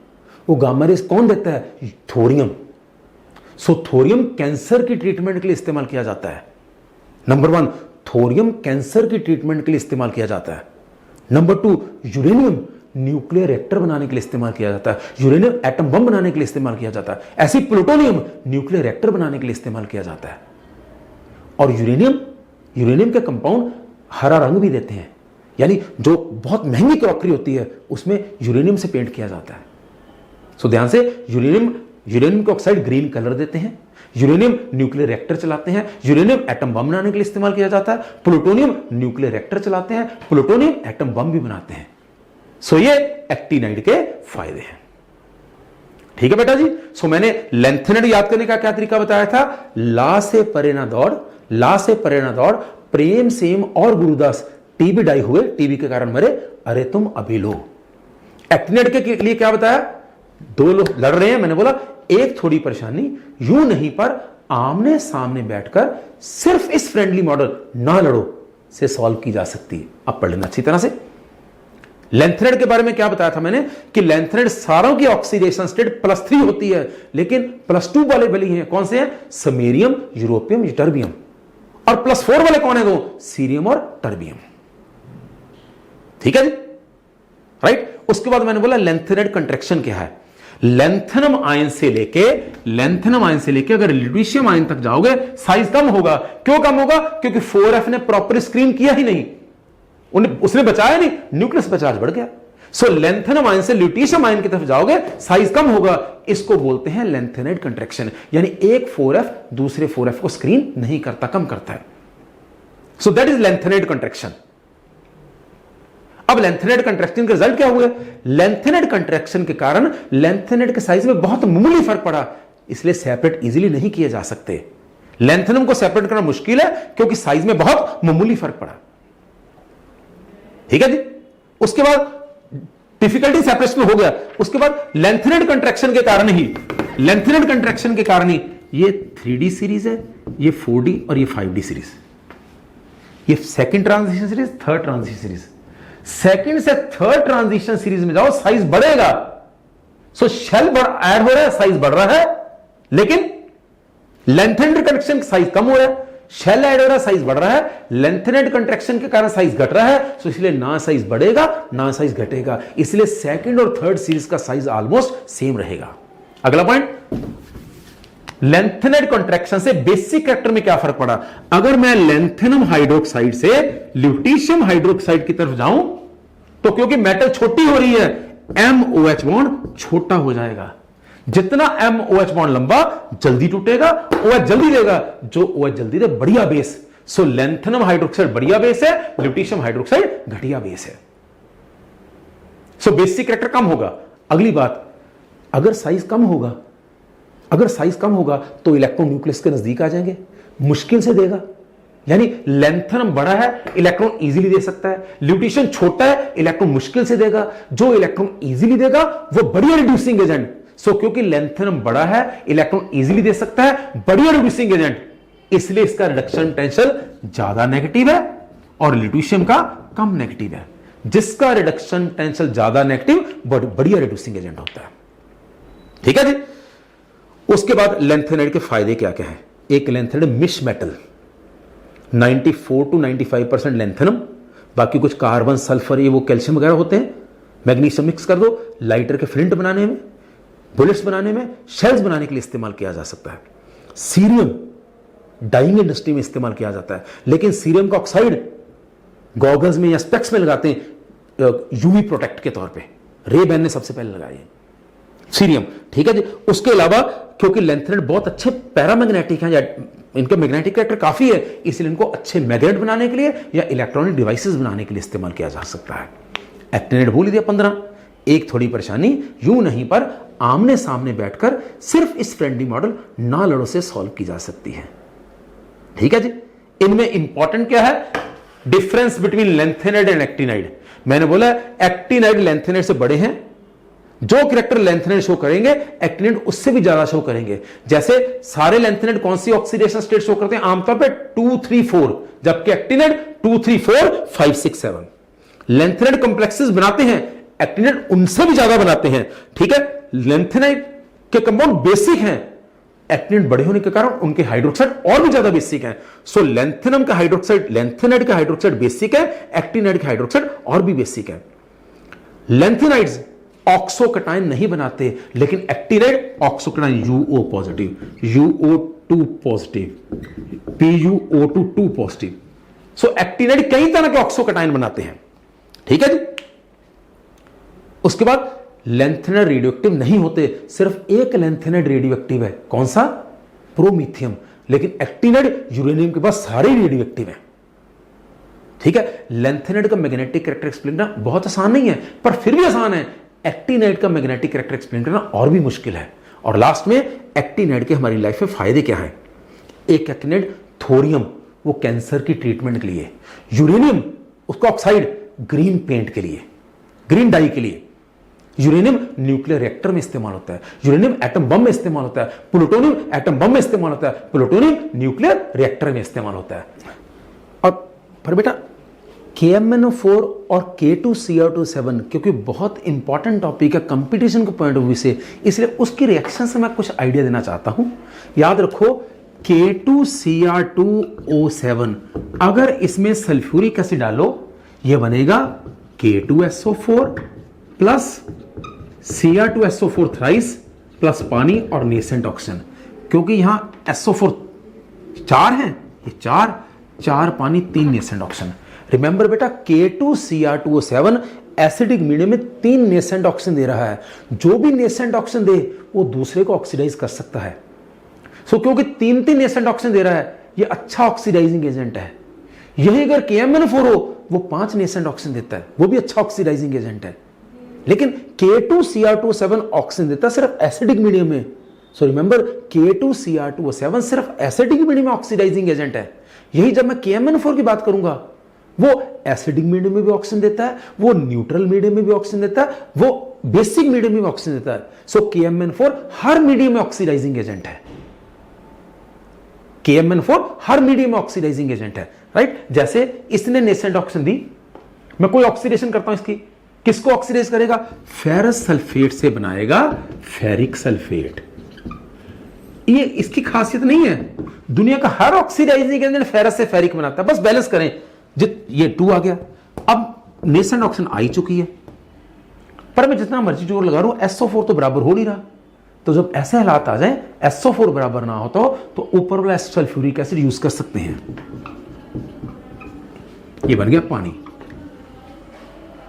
वो गामा रेस कौन देता है? थोरियम। सो थोरियम कैंसर की ट्रीटमेंट के लिए इस्तेमाल किया जाता है। नंबर 1, थोरियम कैंसर की ट्रीटमेंट के लिए इस्तेमाल किया जाता है। नंबर 2, यूरेनियम न्यूक्लियर रिएक्टर बनाने के लिए इस्तेमाल किया जाता है, यूरेनियम एटम बम बनाने के लिए इस्तेमाल किया जाता है। ऐसी प्लूटोनियम न्यूक्लियर रिएक्टर बनाने के लिए इस्तेमाल किया जाता है। और यूरेनियम के कंपाउंड हरा रंग भी देते हैं, यानी जो बहुत महंगी क्रॉकरी होती है उसमें यूरेनियम से पेंट किया जाता है। सो ध्यान से, यूरेनियम के ऑक्साइड ग्रीन कलर देते हैं, यूरेनियम न्यूक्लियर रिएक्टर चलाते हैं, यूरेनियम एटम बम बनाने के लिए इस्तेमाल किया जाता है, प्लूटोनियम न्यूक्लियर रिएक्टर चलाते हैं, प्लूटोनियम एटम बम भी बनाते हैं। सो ये एक्टिनाइड के फायदे हैं। ठीक है बेटा जी। सो मैंने लेंथेनेड याद करने का क्या तरीका बताया था, ला से परे ना दौड़, ला से परे ना दौड़, प्रेम सेम और गुरुदास टीबी डाई हुए, टीबी के कारण मरे, अरे तुम अभी लो। एक्टिनेड के लिए क्या बताया, दो लोग लड़ रहे हैं, मैंने बोला एक थोड़ी परेशानी, यूं नहीं पर आमने सामने बैठकर सिर्फ इस फ्रेंडली मॉडल ना लड़ो से सॉल्व की जा सकती है। अब पढ़ लेना अच्छी तरह से। लेंथेनेड के बारे में क्या बताया था मैंने कि लेंथेनेड सारों की ऑक्सीडेशन स्टेट +3 होती है, लेकिन +2 वाले बली हैं, कौन से हैं, समैरियम, यूरोपियम, टर्बियम। और +4 वाले कौन है दो, सीरियम और टर्बियम। ठीक है जी, राइट। उसके बाद मैंने बोला लेंथेनेड कंट्रैक्शन क्या है, लेंथेनम आयन से लेके अगर ल्यूटीशियम आयन तक जाओगे साइज कम होगा। क्यों कम होगा, क्योंकि 4f ने प्रॉपर स्क्रीन किया ही नहीं, उसने बचाया नहीं, न्यूक्लियस पर चार्ज बढ़ गया। सो लेंथेनम आयन से ल्यूटीशियम आयन की तरफ जाओगे साइज कम होगा, इसको बोलते हैं लेंथेनेड कंट्रैक्शन। यानी एक 4f दूसरे 4f को स्क्रीन नहीं करता, कम करता है। So that is lanthanide contraction. अब लेंथेनेड कंट्रैक्शन के रिजल्ट क्या हुए, लेंथेनेड कंट्रैक्शन के कारण लेंथेनेड के साइज में बहुत मामूली फर्क पड़ा, इसलिए सेपरेट इजीली नहीं किए जा सकते। लेंथेनम को सेपरेट करना मुश्किल है क्योंकि साइज में बहुत मामूली फर्क पड़ा। ठीक है जी। उसके बाद डिफिकल्टी सेपरेशन हो गया। उसके बाद लेंथेनेड कंट्रैक्शन के कारण ही ये 3D सीरीज है, ये 4D और ये 5D सीरीज, ये second transition series, third transition series. Second से थर्ड ट्रांजिशन सीरीज में जाओ साइज बढ़ेगा। सो शेल ऐड हो रहा है, साइज बढ़ रहा है, लेकिन लेंथेनेड कंट्रैक्शन साइज कम हो रहा है, शेल ऐड हो रहा है, साइज बढ़ रहा है। लेंथेनेड कंट्रैक्शन के कारण साइज घट रहा है, तो इसलिए ना साइज बढ़ेगा ना साइज घटेगा, इसलिए सेकंड और थर्ड सीरीज का साइज ऑलमोस्ट सेम रहेगा। अगला पॉइंट, लेंथेनेड कंट्रैक्शन से बेसिक कैरेक्टर में क्या फर्क पड़ा। अगर मैं लेंथेनम हाइड्रोक्साइड से ल्यूटीशियम हाइड्रोक्साइड की तरफ जाऊं तो क्योंकि मेटल छोटी हो रही है, MOH बॉन्ड छोटा हो जाएगा। जितना MOH बॉन्ड लंबा जल्दी टूटेगा, OH जल्दी देगा, जो OH जल्दी दे बढ़िया बेस। सो लेंथेनम हाइड्रोक्साइड बढ़िया बेस है, ल्यूटीशियम हाइड्रोक्साइड घटिया बेस है। सो बेसिक कैरेक्टर कम होगा। अगली बात, अगर साइज कम होगा तो इलेक्ट्रॉन न्यूक्लियस के नजदीक आ जाएंगे, मुश्किल से देगा। यानी लेंथेनम बड़ा है, इलेक्ट्रॉन इजीली दे सकता है, ल्यूटीशियम छोटा है, इलेक्ट्रॉन मुश्किल से देगा। जो इलेक्ट्रॉन इजीली देगा वो बढ़िया रिड्यूसिंग एजेंट। सो क्योंकि लेंथेनम बड़ा है, इलेक्ट्रॉन इजीली दे सकता है, बढ़िया रिड्यूसिंग एजेंट, इसलिए इसका रिडक्शन पोटेंशियल ज्यादा नेगेटिव है और ल्यूटीशियम का कम नेगेटिव है। जिसका रिडक्शन पोटेंशियल ज्यादा नेगेटिव बढ़िया रिड्यूसिंग एजेंट होता है। ठीक है जी। उसके बाद लेंथेनेड के फायदे क्या क्या है। एक लेंथेनेड मिश मेटल, 94 to 95% लेंथेनम, बाकी कुछ कार्बन, सल्फर, ये वो कैल्शियम वगैरह होते हैं। मैग्नीशियम मिक्स कर दो, लाइटर के फ्लिंट बनाने में, बुलेट्स बनाने में, शेल्स बनाने के लिए इस्तेमाल किया जा सकता है। सीरियम डाइंग इंडस्ट्री में इस्तेमाल किया जाता है, लेकिन सीरियम का ऑक्साइड गॉगल्स में या स्पेक्स में लगाते हैं यूवी प्रोटेक्ट के तौर पे। रे बैन ने सबसे पहले लगाई है सीरियम। ठीक है जी। उसके अलावा क्योंकि लेंथेनेड बहुत अच्छे पैरामैग्नेटिक हैं, या इनका मैग्नेटिक कैरेक्टर काफी है, इसलिए इनको अच्छे मैग्नेट बनाने के लिए या इलेक्ट्रॉनिक डिवाइसेस बनाने के लिए इस्तेमाल किया जा सकता है। एक्टिनेड भूल दिया 15। एक थोड़ी परेशानी, यूं नहीं पर आमने सामने बैठकर सिर्फ इस फ्रेंडली मॉडल ना लड़ो से सॉल्व की जा सकती है। ठीक है जी। इनमें इंपॉर्टेंट क्या है, डिफरेंस बिटवीन लेंथेनेड एंड एक्टिनाइड। मैंने बोला एक्टिनाइड लेंथेनेड से बड़े हैं, जो कैरेक्टर लेंथेनेड शो करेंगे एक्टिनेड उससे भी ज्यादा शो करेंगे। जैसे सारे लेंथेनेड कौन सी ऑक्सीडेशन स्टेट शो करते हैं, आमतौर पे 2, 3, 4, जबकि एक्टिनेड 2, 3, 4, 5, 6, 7 लेंथेनेड कॉम्प्लेक्सेस बनाते हैं, एक्टिनेड उनसे भी ज्यादा बनाते हैं। ठीक है। लेंथेनाइड के कंपाउंड बेसिक हैं, एक्टिनेड बड़े होने के कारण उनके हाइड्रोक्साइड और भी ज्यादा बेसिक हैं। सो लेंथेनम का हाइड्रोक्साइड, लेंथेनाइड का हाइड्रोक्साइड बेसिक है, एक्टिनाइड का हाइड्रोक्साइड और भी बेसिक है। लेंथेनाइड्स ऑक्सोकटाइन नहीं बनाते, लेकिन actinide oxocation UO positive, UO2 positive, PuO2 2 positive. So actinide कई तरह के ऑक्सोकटाइन बनाते हैं। ठीक है जी। उसके बाद लेंथेनेड रेडियोएक्टिव नहीं होते, सिर्फ एक लेंथेनेड रेडियोएक्टिव है, कौन सा, प्रोमीथियम, लेकिन एक्टिनाइड यूरेनियम के बाद सारे रेडियोएक्टिव हैं। ठीक है। लेंथेनेड का मैग्नेटिक कैरेक्टर एक्सप्लेन करना बहुत आसान नहीं है, पर फिर भी आसान है। एक्टिनाइड का मैग्नेटिक कैरेक्टर एक्सप्लेन करना और भी मुश्किल है। और लास्ट में एक्टिनाइड के हमारी लाइफ में फायदे क्या हैं। एक एक्टिनाइड थोरियम, वो कैंसर की ट्रीटमेंट के लिए, यूरेनियम उसका ऑक्साइड ग्रीन पेंट के लिए, ग्रीन डाई के लिए, यूरेनियम न्यूक्लियर रिएक्टर में इस्तेमाल होता है, यूरेनियम एटम बम में इस्तेमाल होता है, प्लूटोनियम एटम बम में इस्तेमाल होता है, प्लूटोनियम न्यूक्लियर रिएक्टर में इस्तेमाल होता है। और पर बेटा KMnO4 और K2Cr2 क्योंकि बहुत इंपॉर्टेंट टॉपिक है कंपटीशन के पॉइंट ऑफ व्यू से, इसलिए उसकी रिएक्शन से मैं कुछ आइडिया देना चाहता हूं। याद रखो K2Cr2O7, अगर इसमें सल्फ्यूरिक एसिड डालो यह बनेगा K2SO4 plus Cr2SO4 thrice plus पानी और नेसेंट ऑक्सीजन, क्योंकि यहां SO4 4 हैं, ये चार पानी 3 नेसेंट ऑक्सीजन। रिमेंबर बेटा K2Cr2O7 एसिडिक मीडियम में 3 नेसेंट ऑक्सीजन दे रहा है। जो भी नेसेंट ऑक्सीजन दे वो दूसरे को ऑक्सीडाइज कर सकता है। सो क्योंकि 3 नेसेंट ऑक्सीजन दे रहा है, ये अच्छा ऑक्सीडाइजिंग एजेंट है। यही अगर KMnO4 हो वो 5 नेसेंट ऑक्सीजन देता है, वो भी अच्छा ऑक्सीडाइजिंग एजेंट है। लेकिन K2Cr2O7 ऑक्सीजन देता है सिर्फ एसिडिक मीडियम में। सो रिमेंबर K2Cr2O7 सिर्फ एसिडिक मीडियम में ऑक्सीडाइजिंग एजेंट है। यही जब मैं KMnO4 की बात करूंगा, वो एसिडिक मीडियम में भी ऑक्सीजन देता है, वो न्यूट्रल मीडियम में भी ऑक्सीजन देता है, वो बेसिक मीडियम में भी ऑक्सीजन देता है। सो KMnO4 हर मीडियम में ऑक्सीडाइजिंग एजेंट है। KMnO4 हर मीडियम में ऑक्सीडाइजिंग एजेंट है, राइट। जैसे इसने नेसेंट ऑक्सीजन दी, मैं कोई ऑक्सीडेशन करता हूं इसकी, किसको ऑक्सीडाइज करेगा? फेरस सल्फेट से बनाएगा फेरिक सल्फेट। ये इसकी खासियत नहीं है, दुनिया का हर ऑक्सीडाइजिंग एजेंट फेरस से फेरिक बनाता है। बस बैलेंस करें, ये 2 आ गया, अब नेसेंट ऑक्सीजन आ ही चुकी है, पर मैं जितना मर्जी जोर लगा रहा हूं SO4 तो बराबर हो नहीं रहा। तो जब ऐसे हालात आ जाए SO4 बराबर ना हो तो ऊपर वाला सल्फ्यूरिक एसिड यूज कर सकते हैं। ये बन गया पानी।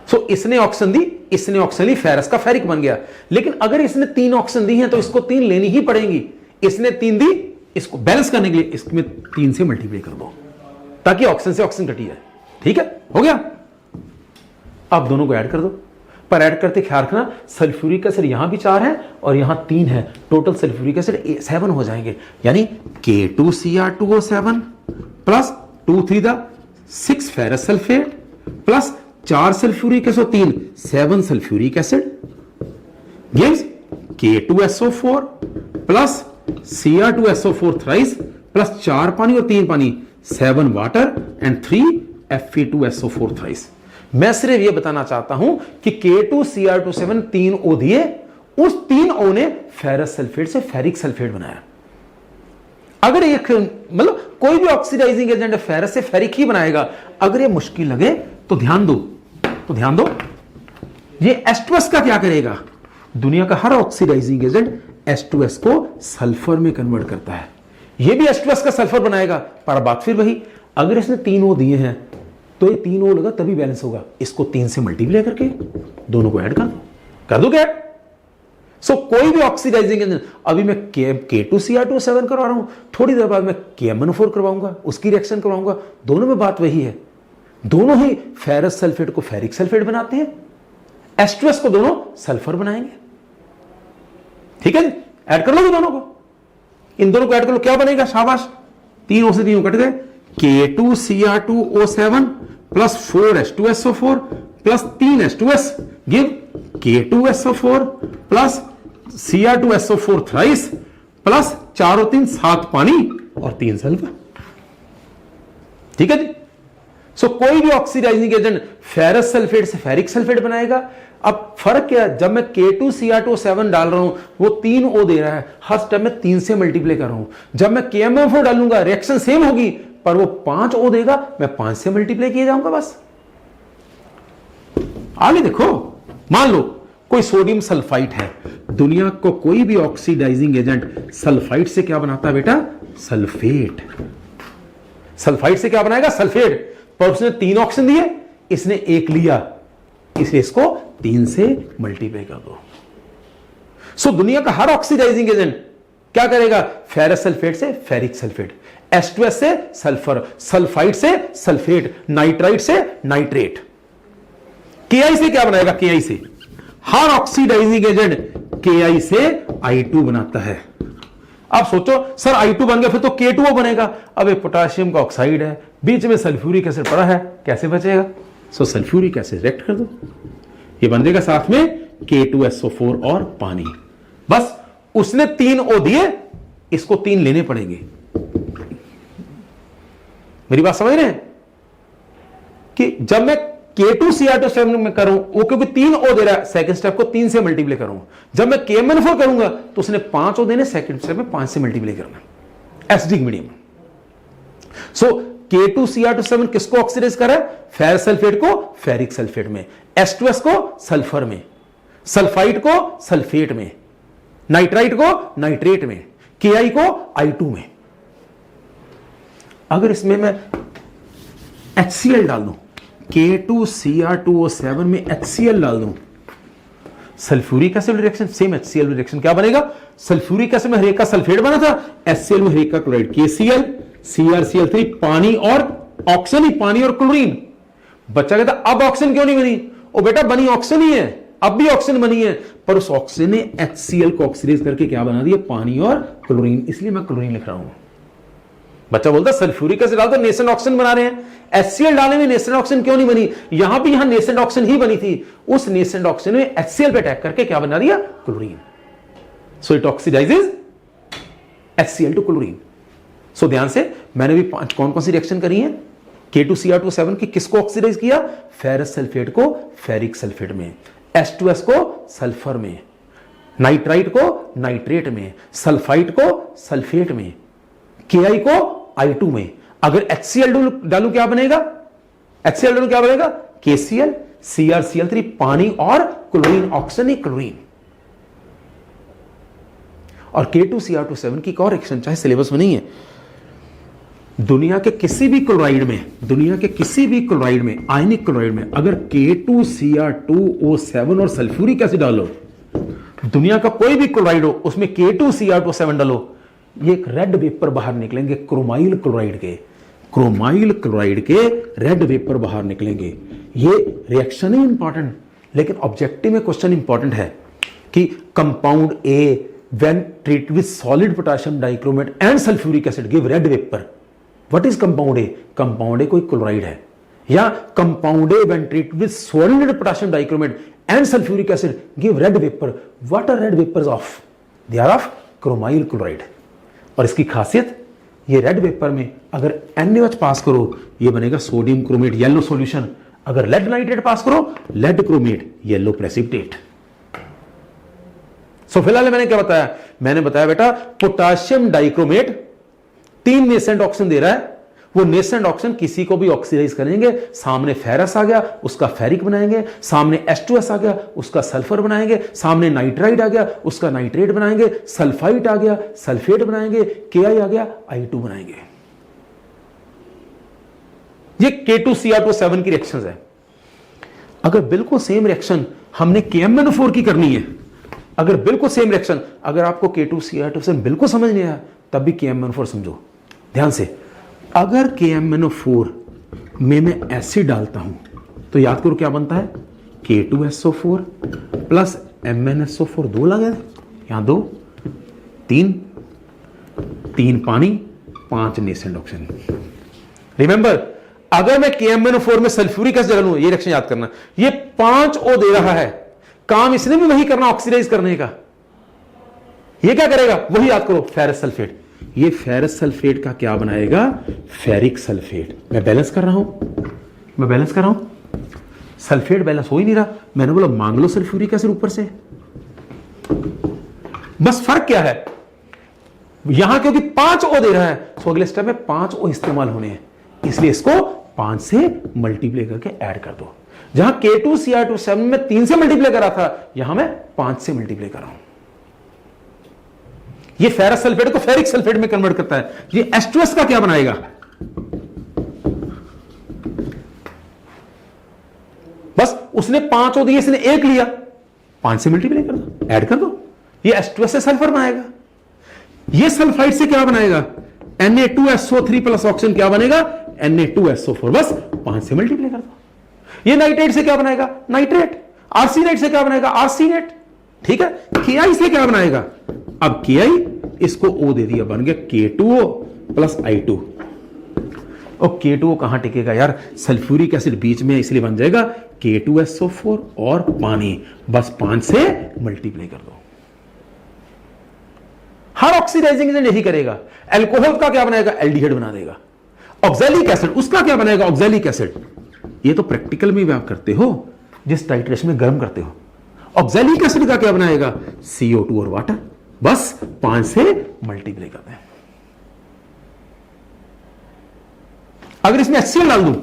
सो इसने ऑक्सीजन दी, इसने ऑक्सीजन ली, फेरस का फेरिक बन गया। लेकिन अगर इसने 3 ऑक्सीजन दी हैं तो इसको 3 लेनी ही पड़ेंगी। इसने 3 दी, इसको बैलेंस करने के लिए इसमें 3 से मल्टीप्लाई कर दो ताकि ऑक्सीजन से ऑक्सीजन घटी जाए। ठीक है, हो गया। अब दोनों को ऐड कर दो, पर ऐड करते ख्याल रखना सल्फ्यूरिक एसिड यहां भी 4 है और यहां 3 है, टोटल सल्फ्यूरिक एसिड 7 हो जाएंगे। यानी K2Cr2O7 plus 2 3 6 ferrous sulphate plus 4 sulphuric acid 3 7 sulphuric acid gives K2SO4 plus Cr2SO4 thrice plus 4 पानी और 3 पानी 7 वाटर एंड 3 Fe2SO4 थ्राइस। मैं सिर्फ यह बताना चाहता हूं कि K2Cr2O7 3 O दिए, उस 3 O ने फेरस सल्फेट से फेरिक सल्फेट बनाया। अगर एक मतलब कोई भी ऑक्सीडाइजिंग एजेंट फेरस से फेरिक ही बनाएगा। अगर ये मुश्किल लगे तो ध्यान दो, ये H2S का क्या करेगा? दुनिया का हर ऑक्सीडाइजिंग एजेंट H2S को सल्फर में कन्वर्ट करता है। ये भी H2S का सल्फर बनाएगा। पर बात फिर वही, अगर इसने 3 O दिए हैं तो ये 3 O लगा तभी बैलेंस होगा। इसको 3 से मल्टीप्लाई करके दोनों को ऐड कर दो क्या? सो कोई भी ऑक्सीडाइजिंग एजेंट, अभी मैं K2Cr2O7 करवा रहा हूं, थोड़ी देर बाद मैं KMnO4 करवाऊंगा, उसकी रिएक्शन करवाऊंगा। दोनों में बात वही है, दोनों ही फेरस सल्फेट को फेरिक सल्फेट बनाते हैं, H2S को दोनों सल्फर बनाएंगे। ठीक है जी, ऐड कर लो दोनों को, इन दोनों को ऐड कर लो, क्या बनेगा? शाबाश, 3 O से 3 O कट गए। K2Cr2O7 plus 4 H2SO4 plus 3 H2S give K2SO4 plus Cr2SO4 thrice plus 4 और 3 7 पानी और 3 सल्फर। ठीक है जी। सो कोई भी ऑक्सीडाइजिंग एजेंट फेरस सल्फेट से फेरिक सल्फेट बनाएगा। अब फर्क क्या है? जब मैं K2Cr2O7 डाल रहा हूं वो 3 O दे रहा है, हर स्टेप में 3 से मल्टीप्लाई कर रहा हूं। जब मैं KMnO4 डालूंगा रिएक्शन सेम होगी, पर वो 5 O देगा, मैं 5 से मल्टीप्लाई किए जाऊंगा। बस आगे देखो, मान लो कोई सोडियम सल्फाइड है, दुनिया को कोई भी ऑक्सीडाइजिंग एजेंट सल्फाइड से क्या बनाता है बेटा? सल्फेट। सल्फाइड से क्या बनाएगा? सल्फेट। पर उसने 3 ऑक्सीजन दिए, इसने 1 लिया, इसलिए इसको 3 से मल्टीप्लाई कर दो। सो दुनिया का हर ऑक्सीडाइजिंग एजेंट क्या करेगा? फेरस सल्फेट से फेरिक सल्फेट, H2S से सल्फर, सल्फाइड से सल्फेट, नाइट्राइट से नाइट्रेट। Ki से क्या बनाएगा? Ki से हर ऑक्सीडाइजिंग एजेंट Ki से I2 बनाता है। आप सोचो सर I2 बन गया फिर तो K2O बनेगा। अब एक पोटाशियम का ऑक्साइड है, बीच में सल्फ्यूरिक एसिड पड़ा है, कैसे बचेगा? सो सल्फ्यूरिक एसिड रिएक्ट कर दो, ये बन जाएगा साथ में K2SO4 और पानी। बस उसने 3 O दिए, इसको 3 लेने पड़ेंगे। मेरी बात समझ रहे हैं कि जब मैं K2Cr2 में करूं, वो क्योंकि 3 O दे रहा है, सेकंड स्टेप को 3 से मल्टीप्लाई करूंगा। जब मैं KMnO4 करूंगा तो उसने 5 O देने, सेकंड स्टेप में 5 से मल्टीप्लाई करना, एसिडिक मीडियम। सो K2Cr2 किसको ऑक्सीडाइज कर रहा है? फेरस सल्फेट को फेरिक सल्फेट में, H2S को सल्फर में, सल्फाइड को सल्फेट में, नाइट्राइट को नाइट्रेट में, Ki को I2 में। अगर इसमें मैं HCl डाल दूं, K2Cr2O7 में HCl डाल दूं, sulphuric acid reaction, same HCl reaction क्या बनेगा? सल्फ्यूरिक एसिड में हरेक का सल्फेट बना था, HCl में हरेक का क्लोराइड, KCl CrCl3 पानी और ऑक्सीजन ही, पानी और क्लोरीन। बच्चा कहता अब ऑक्सीजन क्यों नहीं बनी? ओ बेटा बनी ऑक्सीजन ही है, अब भी ऑक्सीजन बनी है, पर उस ऑक्सीजन ने HCl को ऑक्सीडाइज करके क्या बना दिया? पानी और क्लोरीन, इसलिए मैं क्लोरीन लिख रहा हूं। बच्चा बोलता सल्फ्यूरिक एसिड डाल तो नेसेंट ऑक्सीजन बना रहे हैं, HCl डालने में नेसेंट ऑक्सीजन क्यों नहीं बनी? यहां भी यहां नेसेंट ऑक्सीजन ही बनी थी, उस नेसेंट ऑक्सीजन में HCl पे अटैक करके क्या बना दिया? Chlorine. So it oxidises HCl to chlorine. So ध्यान से, मैंने भी कौन कौन सी रिएक्शन करी है? K2Cr2O7 की किसको ऑक्सीडाइज किया? फेरस सल्फेट को फेरिक सल्फेट में, H2S को सल्फर में, नाइट्राइट को नाइट्रेट में, सल्फाइड को सल्फेट में, Ki को I2 में। अगर HCl डालू क्या बनेगा? HCl डालू क्या बनेगा? KCl CrCl3 पानी और क्लोरीन, ऑक्सीजन ही क्लोरीन। और K2Cr2O7 की एक और रिएक्शन चाहे सिलेबस में नहीं है, दुनिया के किसी भी क्लोराइड में, आयनिक क्लोराइड में अगर K2Cr2O7 और सल्फ्यूरिक एसिड डालो, दुनिया का कोई भी क्लोराइड हो उसमें K2Cr2O7 डालो, ये एक रेड वेपर बाहर निकलेंगे, क्रोमाइल क्लोराइड के रेड वेपर बाहर निकलेंगे। ये रिएक्शन ही इंपॉर्टेंट, लेकिन ऑब्जेक्टिव में क्वेश्चन इंपॉर्टेंट है कि compound A when treat with solid potassium dichromate and sulphuric acid give red vapour. What is compound A? Compound A कोई क्लोराइड है, या compound A when treat with solid potassium dichromate and sulphuric acid give red vapour. What are red vapours of? They are of chromyl chloride. और इसकी खासियत, ये red vapour में अगर NaOH पास करो, ये बनेगा सोडियम क्रोमेट, येलो सॉल्यूशन। अगर लेड नाइट्रेट पास करो, लेड क्रोमेट, येलो प्रेसिपिटेट। सो फिलहाल मैंने क्या बताया? मैंने बताया बेटा पोटाशियम डाइक्रोमेट 3 नेसेंट ऑक्सीजन दे रहा है, वो नेसेंट ऑक्सीजन किसी को भी ऑक्सीडाइज करेंगे, सामने फेरस आ गया उसका फेरिक बनाएंगे, सामने H2S आ गया उसका सल्फर बनाएंगे, सामने नाइट्राइड आ गया उसका नाइट्रेट बनाएंगे, सल्फाइड आ गया सल्फेट बनाएंगे, Ki आ गया I2 बनाएंगे। ये K2Cr2O7 की रिएक्शंस है। अगर बिल्कुल सेम रिएक्शन हमने KMnO4 की करनी है, अगर बिल्कुल सेम रिएक्शन, अगर आपको K2Cr2O7 बिल्कुल समझ नहीं आया तब भी KMnO4 समझो ध्यान से। अगर KMnO4 में मैं एसिड डालता हूं तो याद करो क्या बनता है? K2SO4 प्लस MnSO4, 2 लगे, यहां 2 3 पानी 5 नेसेंट ऑक्सीजन। रिमेंबर, अगर मैं KMnO4 में सल्फ्यूरिक एसिड डालूं, ये रिएक्शन याद करना, ये 5 O दे रहा है, काम इसने भी वही करना ऑक्सीडाइज करने का। ये क्या करेगा? वही याद करो, फेरस सल्फेट। ये फेरस सल्फेट का क्या बनाएगा? Ferric sulphate. मैं बैलेंस कर रहा हूं, सल्फेट बैलेंस हो ही नहीं रहा। मैंने बोला मांग लो सल्फ्यूरिक एसिड ऊपर से। बस फर्क क्या है? यहां क्योंकि 5 O दे रहा है, तो अगले स्टेप में 5 O इस्तेमाल होने हैं, इसलिए इसको 5 से मल्टीप्लाई करके ऐड कर दो। जहां K2Cr2O7 में 3 से मल्टीप्लाई करा था, यहां मैं 5 से मल्टीप्लाई कर रहा हूं। ये फेरस सल्फेट को फेरिक सल्फेट में कन्वर्ट करता है। ये H2S का क्या बनाएगा? बस उसने 5 O दिए, इसने 1 लिया, 5 से मल्टीप्लाई कर दो, ऐड कर दो, ये H2S से सल्फर बनाएगा। ये सल्फाइड से क्या बनाएगा? Na2SO3 प्लस ऑक्सीजन क्या बनेगा? Na2SO4, बस 5 से मल्टीप्लाई कर दो। ये नाइट्रेट से क्या बनाएगा? नाइट्रेट। आर्सीनेट से क्या बनाएगा, आर्सीनेट, ठीक है। KI से क्या बनाएगा, अब KI इसको O दे दिया, बन गया K2O प्लस I2। और K2O कहां टिकेगा यार, सल्फ्यूरिक एसिड बीच में, इसलिए बन जाएगा K2SO4 और पानी, बस 5 से मल्टीप्लाई कर दो। हर ऑक्सीडाइजिंग एजेंट यही करेगा। अल्कोहल का क्या बनाएगा, एल्डिहाइड बना देगा। ऑक्सैलिक एसिड, उसका क्या बनाएगा, ऑक्सैलिक एसिड। ये तो प्रैक्टिकल में भी आप करते हो, जिस टाइट्रेशन में गर्म करते हो। ऑक्सैलिक एसिड का क्या बनाएगा, CO2 और वाटर, बस 5 से मल्टीप्लाई करते हैं। अगर इसमें HCl डाल दूं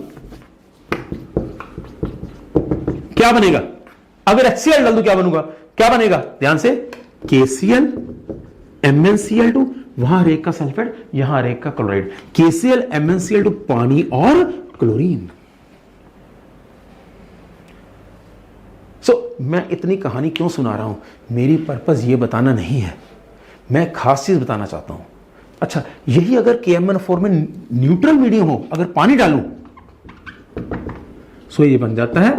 क्या बनेगा, अगर HCl डाल दूं क्या बनूंगा, क्या बनेगा, ध्यान से, KCl MnCl2, वहां रेक का सल्फेट, यहां रेक का क्लोराइड, KCl MnCl2 पानी और क्लोरीन। मैं इतनी कहानी क्यों सुना रहा हूं, मेरी पर्पस यह बताना नहीं है, मैं खास चीज बताना चाहता हूं। अच्छा, यही अगर KMnO4 में न्यूट्रल मीडियम हो, अगर पानी डालूं, सो ये बन जाता है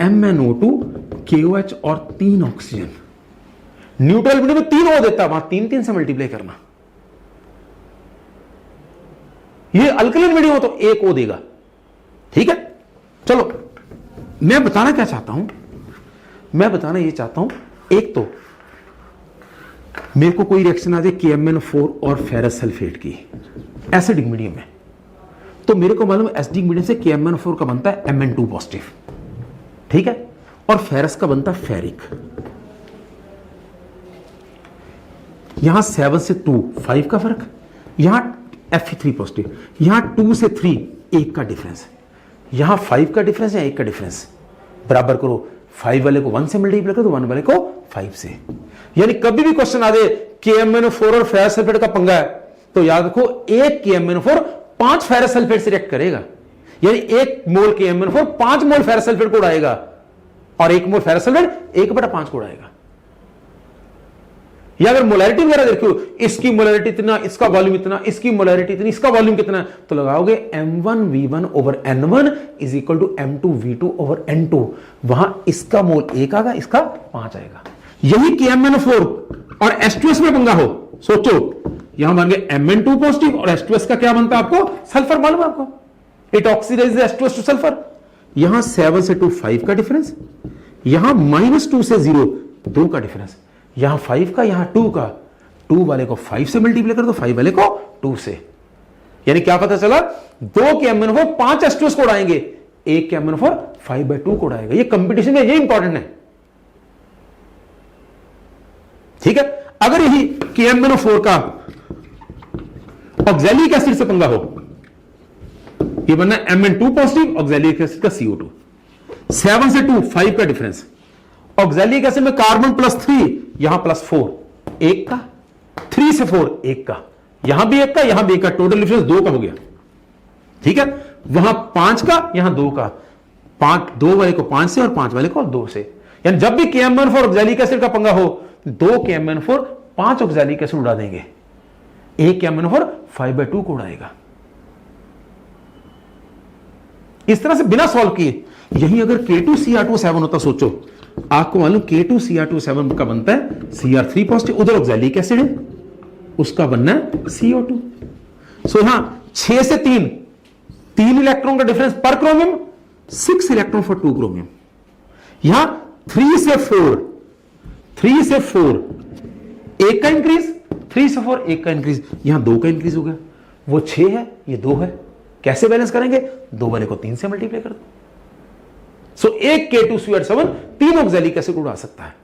MnO2 KOH और 3 ऑक्सीजन। न्यूट्रल मीडियम में 3 O देता, वहां 3 से मल्टीप्लाई करना। ये अल्कलीन मीडियम हो तो 1 O देगा, ठीक है। चलो, मैं बताना क्या चाहता हूं, मैं बताना ये चाहता हूं, एक तो मेरे को कोई रिएक्शन आ जाए KMnO4 और फेरस सल्फेट की एसिडिक मीडियम में, तो मेरे को मालूम है एसिडिक मीडियम से KMnO4 का बनता है Mn2 पॉजिटिव, ठीक है, और फेरस का बनता है फेरिक। यहां 7 से 2 5 का फर्क, यहां Fe3 पॉजिटिव, यहां 2 से 3 1 का डिफरेंस, यहां 5 का डिफरेंस या 1 का डिफरेंस, बराबर करो। 5 वाले को 1 से मल्टीप्लाई करो तो 1 वाले को 5 से। यानी कभी भी क्वेश्चन आ दे KMnO4 और फेरस सल्फेट का पंगा है, तो याद रखो एक KMnO4 5 फेरस सल्फेट से रिएक्ट करेगा, यानी 1 मोल KMnO4 5 मोल फेरस सल्फेट को उड़ाएगा, और 1 मोल फेरस सल्फेट 1/5 को उड़ाएगा। या अगर मोलैरिटी वगैरह देखो, इसकी मोलैरिटी इतना, इसका वॉल्यूम इतना, इसकी मोलैरिटी इतनी, इसका वॉल्यूम कितना, तो लगाओगे M1V1 over N1 is equal to M2V2 over N2। वहां इसका मोल 1 आएगा, इसका 5 आएगा। यही KMnO4 और H2S में पंगा हो, सोचो, यहां बन गए Mn2 पॉजिटिव और H2S का क्या बनता है आपको, सल्फर मालूम है आपको, it oxidises H2S two sulphur. यहां 7 से 2 5 का डिफरेंस, यहां -2 से 0 2 का डिफरेंस, यहां 5 का, यहां 2 का, 2 वाले को 5 से मल्टीप्लाई कर दो, 5 वाले को 2 से। यानी क्या पता चला, 2 KMnO4 5 H2S को उड़ाएंगे, 1 KMnO4 5/2 को उड़ाएगा। ये कंपटीशन में ये इंपॉर्टेंट है, ठीक है। अगर यही KMnO4 का ऑक्सैलिक एसिड से पंगा हो, ये बनना Mn2 पॉजिटिव, ऑक्सैलिक एसिड का CO2, 7 से 2 5 का डिफरेंस, ऑक्सैलिक एसिड में कार्बन +3, यहां +4, 1 का, 3 से 4 1 का, यहां भी 1 का, यहां भी 1 का, टोटल डिफरेंस 2 का हो गया, ठीक है। वहां 5 का, यहां 2 का, 2 वाले को 5 से और 5 वाले को 2 से। यानी जब भी KMnO4 ऑक्सैलिक एसिड का पंगा हो, 2 KMnO4 5 ऑक्सैलिक एसिड उड़ा देंगे, 1 KMnO4 5/2 को उड़ाएगा। इस तरह से बिना सॉल्व किए। यही अगर K2Cr2O7 होता, सोचो, आपको मालूम K2Cr2O7 का बनता है Cr3 पॉजिटिव, उधर ऑक्सैलिक एसिड है, उसका बनना है CO2। सो यहां 6 से 3 इलेक्ट्रॉन का डिफरेंस पर क्रोमियम, 6 इलेक्ट्रॉन फॉर 2 क्रोमियम। यहां 3 से 4 1 का इंक्रीज, 3 से 4 1 का इंक्रीज, यहां 2 का इंक्रीज हो गया। वो 6 है, ये 2 है, कैसे बैलेंस करेंगे, 2 वाले को 3 से मल्टीप्लाई कर दो। सो एक K2Cr7 3 ऑक्सैलिक एसिड उड़ा सकता है।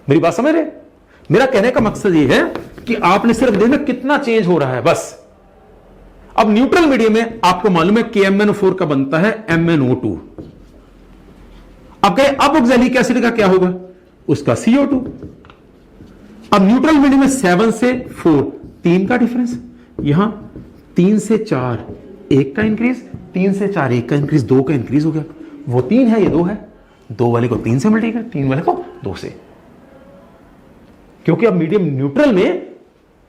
मेरी बात समझ रहे? मेरा कहने का मकसद यह है कि आपने सिर्फ देखना कितना चेंज हो रहा है, बस। अब न्यूट्रल मीडियम में आपको मालूम है KMnO4 का बनता है MnO2। अब कहे अब ऑक्सैलिक एसिड का क्या होगा, उसका CO2। अब न्यूट्रल मीडियम में 7 से 4 3 का डिफरेंस, यहां 3 से 4 1 का इंक्रीज, 3 से 4 1 का इंक्रीज, 2 का इंक्रीज हो गया। वो 3 है, ये 2 है, 2 वाले को 3 से मल्टीप्लाई, 3 वाले को 2 से, क्योंकि अब मीडियम न्यूट्रल में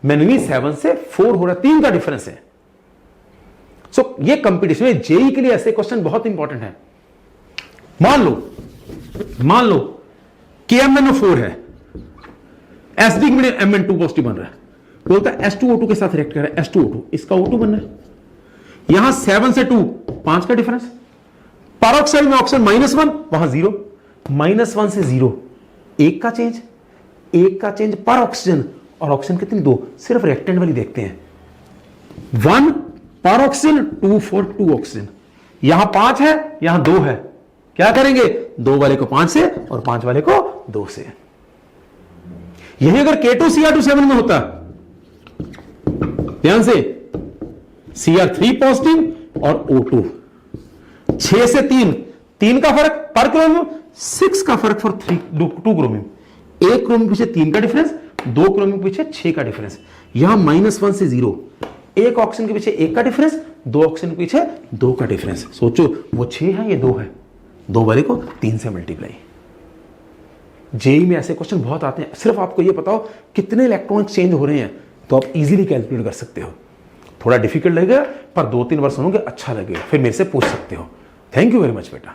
मैनुअली 7 से 4 हो रहा, 3 का डिफरेंस है। सो ये कंपटीशन में जेई के लिए ऐसे क्वेश्चन बहुत इंपॉर्टेंट है। मान लो मान लो KMnO4 है, एसिडिक मीडियम Mn2 पॉजिटिव बन रहा है, बोलता है H2O2 के साथ रिएक्ट कर रहा है, H2O2 इसका O2 बन रहा है, यहां 7 से 2 5 का डिफरेंस, पैरोक्साइड में ऑक्सीजन -1 वहां 0, -1 से 0 1 का चेंज, 1 का चेंज पर ऑक्सीजन, और ऑक्सीजन कितनी 2, सिर्फ रिएक्टेंट वाली देखते हैं, 1 पर ऑक्सीजन 2 फॉर 2 ऑक्सीजन, यहां 5 है यहां 2 है, क्या करेंगे 2 वाले को 5 से और 5 वाले को 2 से। यही अगर K2Cr2 में होता, ध्यान से Cr3 पॉजिटिव और O2, 6 से 3 का फर्क पर क्रोमियम, 6 का फर्क फॉर 2 क्रोमियम, 1 क्रोमियम पीछे 3 का डिफरेंस, 2 क्रोमियम पीछे 6 का डिफरेंस, यहां -1 से 0, 1 ऑक्सीजन के पीछे 1 का डिफरेंस, 2 ऑक्सीजन के पीछे 2 का डिफरेंस। सोचो वो 6 है ये 2 है, 2 वाले को 3 से मल्टीप्लाई। जेई में ऐसे क्वेश्चन बहुत आते हैं, सिर्फ आपको ये बताओ कितने इलेक्ट्रॉन चेंज हो रहे हैं तो आप इजीली कैलकुलेट कर सकते हो। थोड़ा डिफिकल्ट लगेगा पर 2-3 बार सुनोगे अच्छा लगेगा, फिर मेरे से पूछ सकते हो। थैंक यू वेरी मच बेटा।